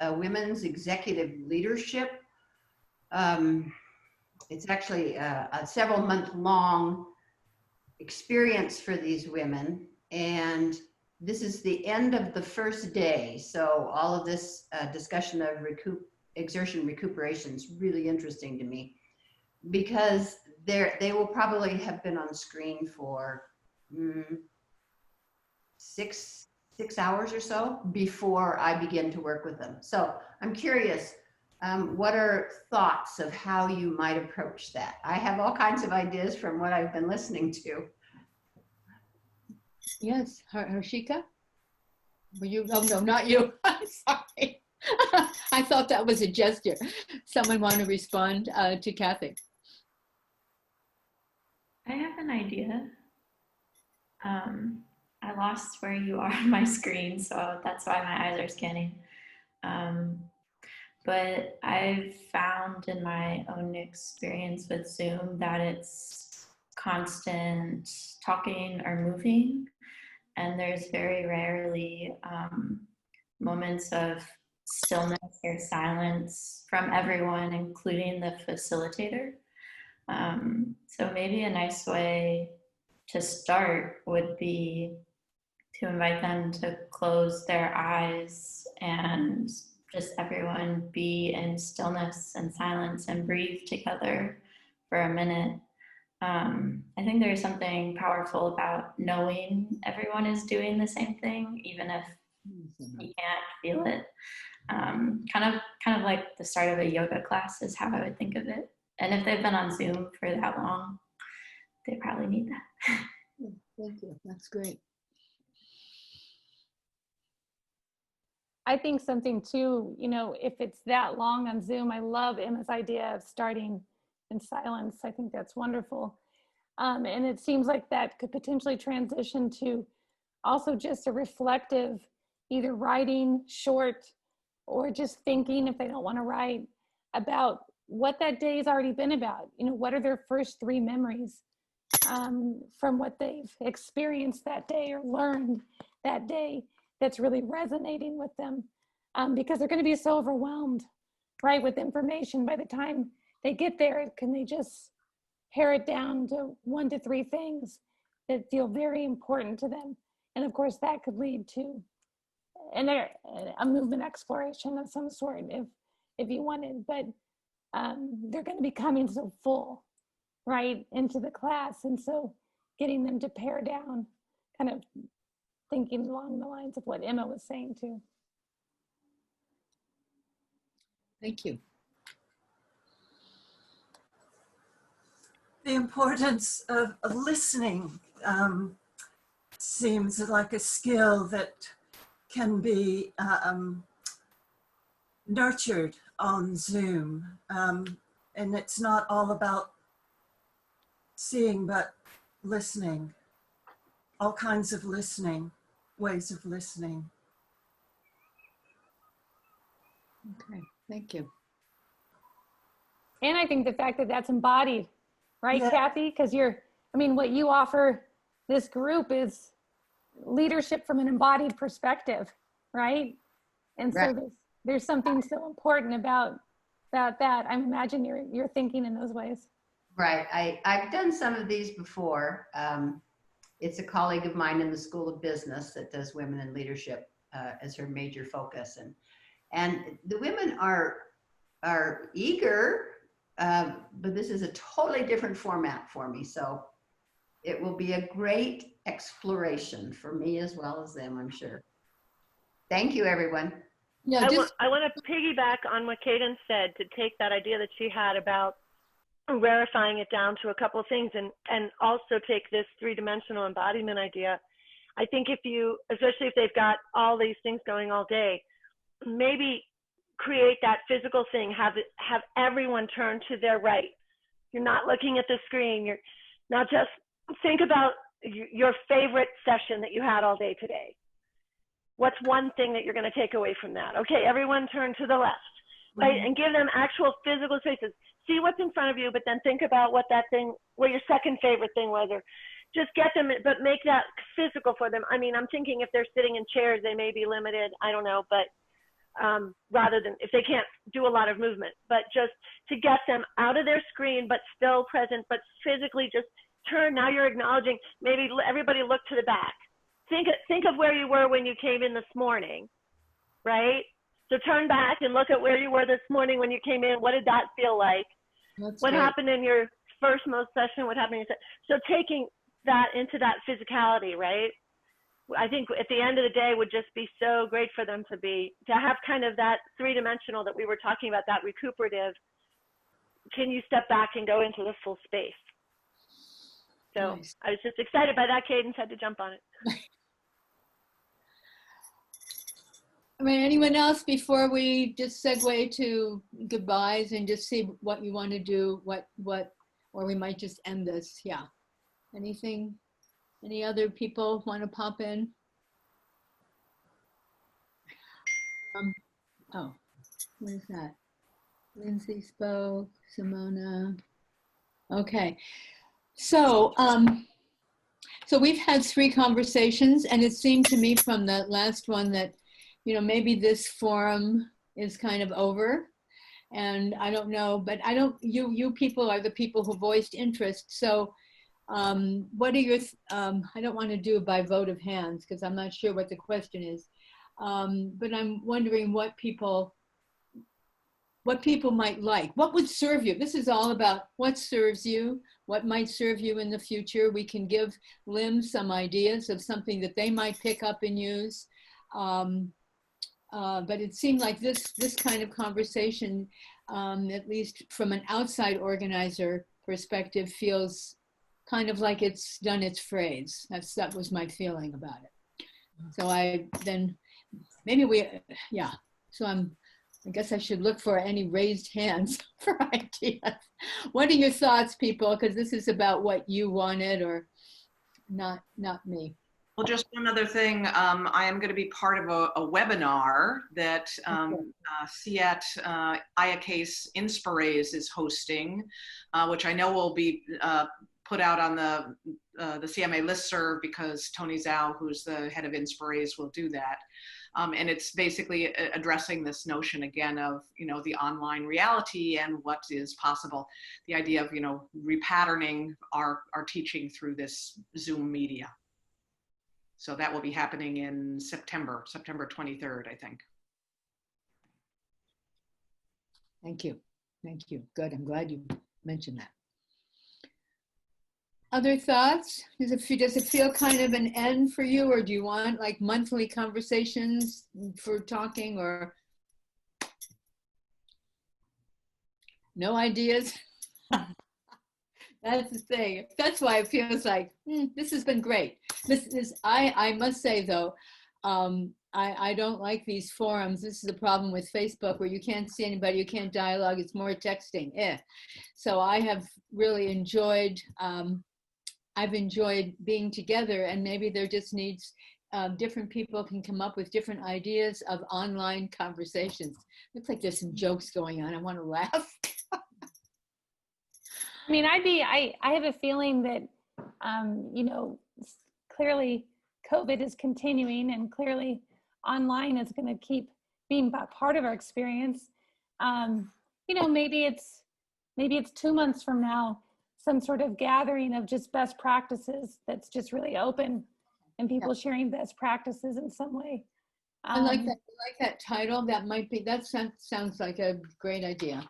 Speaker 11: a women's executive leadership. It's actually a several month long experience for these women. And this is the end of the first day. So all of this discussion of exertion recuperation is really interesting to me, because they will probably have been on screen for 6 hours or so before I begin to work with them. So I'm curious, what are thoughts of how you might approach that? I have all kinds of ideas from what I've been listening to.
Speaker 1: Yes, Harshika? Were you? Oh, no, not you. I'm sorry. I thought that was a gesture. Someone want to respond to Kathy?
Speaker 17: I have an idea. I lost where you are on my screen, so that's why my eyes are scanning. But I've found in my own experience with Zoom that it's constant talking or moving, and there's very rarely moments of stillness or silence from everyone, including the facilitator. So maybe a nice way to start would be to invite them to close their eyes and just everyone be in stillness and silence and breathe together for a minute. I think there's something powerful about knowing everyone is doing the same thing, even if you can't feel it. Kind of like the start of a yoga class is how I would think of it. And if they've been on Zoom for that long, they probably need that.
Speaker 1: Thank you. That's great.
Speaker 13: I think something too, you know, if it's that long on Zoom, I love Emma's idea of starting in silence. I think that's wonderful. And it seems like that could potentially transition to also just a reflective, either writing short or just thinking, if they don't want to write, about what that day has already been about. You know, what are their first 3 memories from what they've experienced that day or learned that day that's really resonating with them, because they're going to be so overwhelmed, right, with information. By the time they get there, can they just pare it down to 1 to 3 things that feel very important to them? And of course, that could lead to a movement exploration of some sort, if you wanted. But they're going to be coming so full, right, into the class, and so getting them to pare down, kind of thinking along the lines of what Emma was saying too.
Speaker 1: Thank you.
Speaker 18: The importance of listening seems like a skill that can be nurtured on Zoom. And it's not all about seeing, but listening. All kinds of listening, ways of listening.
Speaker 1: Okay, thank you.
Speaker 13: And I think the fact that that's embodied, right,
Speaker 18: Yeah.
Speaker 13: Kathy? Because what you offer this group is leadership from an embodied perspective, right? And
Speaker 1: Right.
Speaker 13: so there's something so important about that. I imagine you're thinking in those ways.
Speaker 11: Right. I've done some of these before. It's a colleague of mine in the School of Business that does women in leadership as her major focus, and the women are eager, but this is a totally different format for me. So it will be a great exploration for me as well as them, I'm sure. Thank you, everyone.
Speaker 1: Yeah,
Speaker 6: I want to piggyback on what Kaden said, to take that idea that she had about rarefying it down to a couple of things, and also take this 3-dimensional embodiment idea. I think especially if they've got all these things going all day, maybe create that physical thing, have everyone turn to their right. You're not looking at the screen. You're not just think about your favorite session that you had all day today. What's one thing that you're going to take away from that? Okay, everyone turn to the left, right? And give them actual physical spaces. See what's in front of you, but then think about what that thing, what your second favorite thing was, or just get them, but make that physical for them. I mean, I'm thinking if they're sitting in chairs, they may be limited. I don't know, but rather than if they can't do a lot of movement, but just to get them out of their screen, but still present, but physically just turn. Now you're acknowledging, maybe everybody look to the back. Think of where you were when you came in this morning, right? So turn back and look at where you were this morning when you came in. What did that feel like? What happened in your first most session? What happened? So taking that into that physicality, right? I think at the end of the day would just be so great for them to have kind of that three-dimensional that we were talking about, that recuperative. Can you step back and go into the full space? So nice. I was just excited by that. Cadence had to jump on it.
Speaker 1: I mean, anyone else before we just segue to goodbyes and just see what you want to do, or we might just end this. Yeah. Anything, any other people want to pop in? Oh, what is that? Lindsay spoke, Simona. Okay. So, so we've had 3 conversations, and it seemed to me from the last one that, you know, maybe this forum is kind of over, and I don't know, but you people are the people who voiced interest. So what are your, I don't want to do it by vote of hands because I'm not sure what the question is, but I'm wondering what people might like. What would serve you? This is all about what serves you, what might serve you in the future. We can give LIM some ideas of something that they might pick up and use. But it seemed like this kind of conversation, at least from an outside organizer perspective, feels kind of like it's done its phrase. That was my feeling about it. So so I guess I should look for any raised hands for ideas. What are your thoughts, people? Because this is about what you wanted, or not me.
Speaker 9: Well, just one other thing. I am going to be part of a webinar that CIAT IACASE Inspirays is hosting, which I know will be put out on the CMA listserv because Tony Zhao, who's the head of Inspirays, will do that. And it's basically addressing this notion again of, you know, the online reality and what is possible. The idea of, you know, repatterning our teaching through this Zoom media. So that will be happening in September 23rd, I think.
Speaker 1: Thank you. Thank you. Good. I'm glad you mentioned that. Other thoughts? Does it feel kind of an end for you, or do you want like monthly conversations for talking, or no ideas? That's the thing. That's why it feels like this has been great. I must say though, I don't like these forums. This is a problem with Facebook where you can't see anybody, you can't dialogue. It's more texting. So I have really enjoyed. I've enjoyed being together, and maybe there just needs different people can come up with different ideas of online conversations. Looks like there's some jokes going on. I want to laugh.
Speaker 13: I mean, I have a feeling that, you know, clearly COVID is continuing, and clearly online is going to keep being part of our experience. You know, maybe it's 2 months from now, some sort of gathering of just best practices that's just really open, and people sharing best practices in some way.
Speaker 1: I like that title. That sounds like a great idea.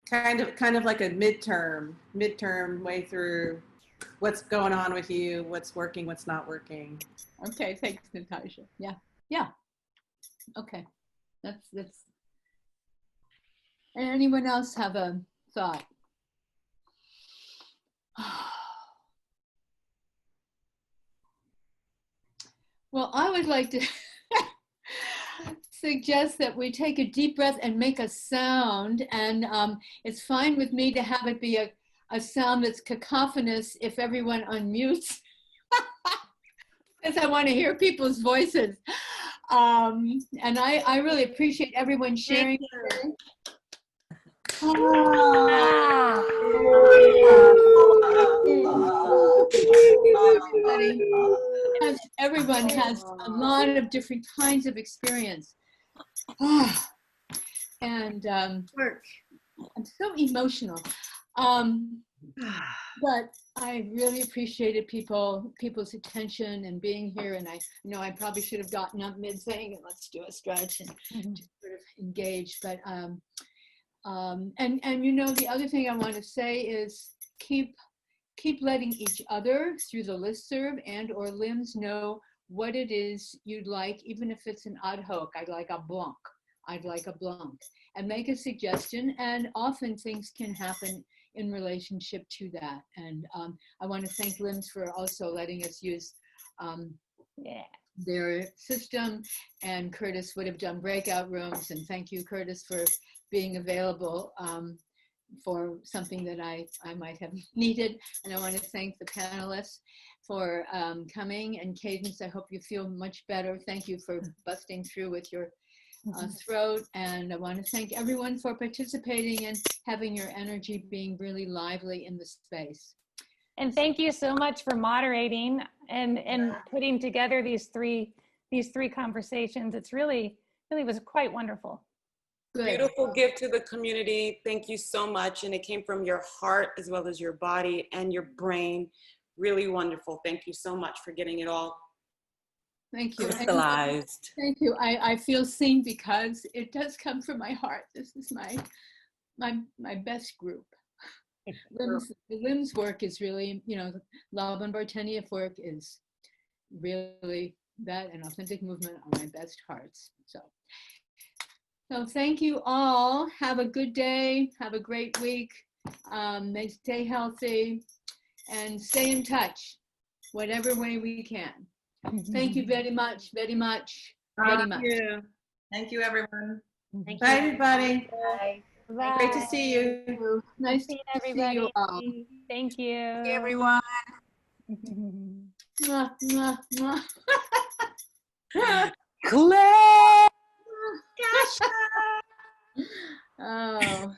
Speaker 7: Kind of like a midterm way through what's going on with you, what's working, what's not working.
Speaker 1: Okay, thanks, Natasha. Yeah. Okay, that's. Anyone else have a thought? Well, I would like to suggest that we take a deep breath and make a sound, and it's fine with me to have it be a sound that's cacophonous if everyone unmutes. because I want to hear people's voices. And I really appreciate everyone sharing. Everyone has a lot of different kinds of experience. And I'm so emotional. But I really appreciated people's attention and being here. And I know I probably should have gotten up mid saying, let's do a stretch and just sort of engage. But and you know, the other thing I want to say is keep letting each other through the listserv and or LIMS know what it is you'd like, even if it's an ad hoc. I'd like a blanc. I'd like a blanc. And make a suggestion. And often things can happen in relationship to that. And I want to thank LIMS for also letting us use their system. And Curtis would have done breakout rooms. And thank you, Curtis, for being available for something that I might have needed. And I want to thank the panelists for coming. And Cadence, I hope you feel much better. Thank you for busting through with your throat. And I want to thank everyone for participating and having your energy being really lively in the space.
Speaker 13: And thank you so much for moderating and putting together these three conversations. It's really was quite wonderful.
Speaker 1: Good.
Speaker 19: Beautiful gift to the community. Thank you so much. And it came from your heart as well as your body and your brain. Really wonderful. Thank you so much for getting it all
Speaker 1: Thank you.
Speaker 19: crystallized.
Speaker 1: Thank you. I feel seen because it does come from my heart. This is my best group. The LIMS work is really, you know, Love and Bartenieff work is really, that and Authentic Movement are my best hearts. So thank you all. Have a good day. Have a great week. Stay healthy and stay in touch, whatever way we can. Thank you very much, very much, very much.
Speaker 3: Thank you, everyone.
Speaker 7: Bye, everybody.
Speaker 13: Bye. Bye.
Speaker 7: Great to see you.
Speaker 1: Nice
Speaker 13: Seeing
Speaker 1: to see
Speaker 13: everybody.
Speaker 1: you all.
Speaker 13: Thank you.
Speaker 8: Hey, everyone.
Speaker 1: Mwah, mwah, mwah.
Speaker 19: Claire!
Speaker 1: Oh.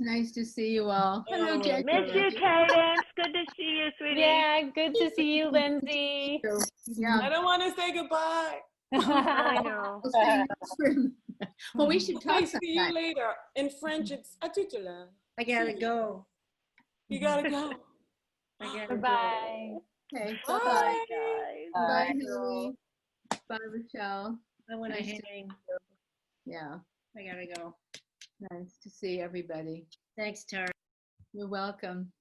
Speaker 1: Nice to see you all. Hello, Jackie.
Speaker 6: Miss you, Cadence. Good to see you, sweetie.
Speaker 13: Yeah, good to see you, Lindsay.
Speaker 1: Yeah.
Speaker 19: I don't want to say goodbye.
Speaker 6: I know.
Speaker 1: Well, we should talk
Speaker 19: I see you later. In French, it's à tout à l'heure.
Speaker 3: I gotta go.
Speaker 19: You gotta go.
Speaker 13: Bye.
Speaker 1: Okay.
Speaker 19: Bye.
Speaker 1: Bye,
Speaker 6: guys.
Speaker 1: Bye, Haley. Bye, Rochelle.
Speaker 3: I want to
Speaker 1: Nice to-
Speaker 3: hang.
Speaker 1: Yeah.
Speaker 3: I gotta go.
Speaker 1: Nice to see everybody.
Speaker 3: Thanks, Tara.
Speaker 1: You're welcome.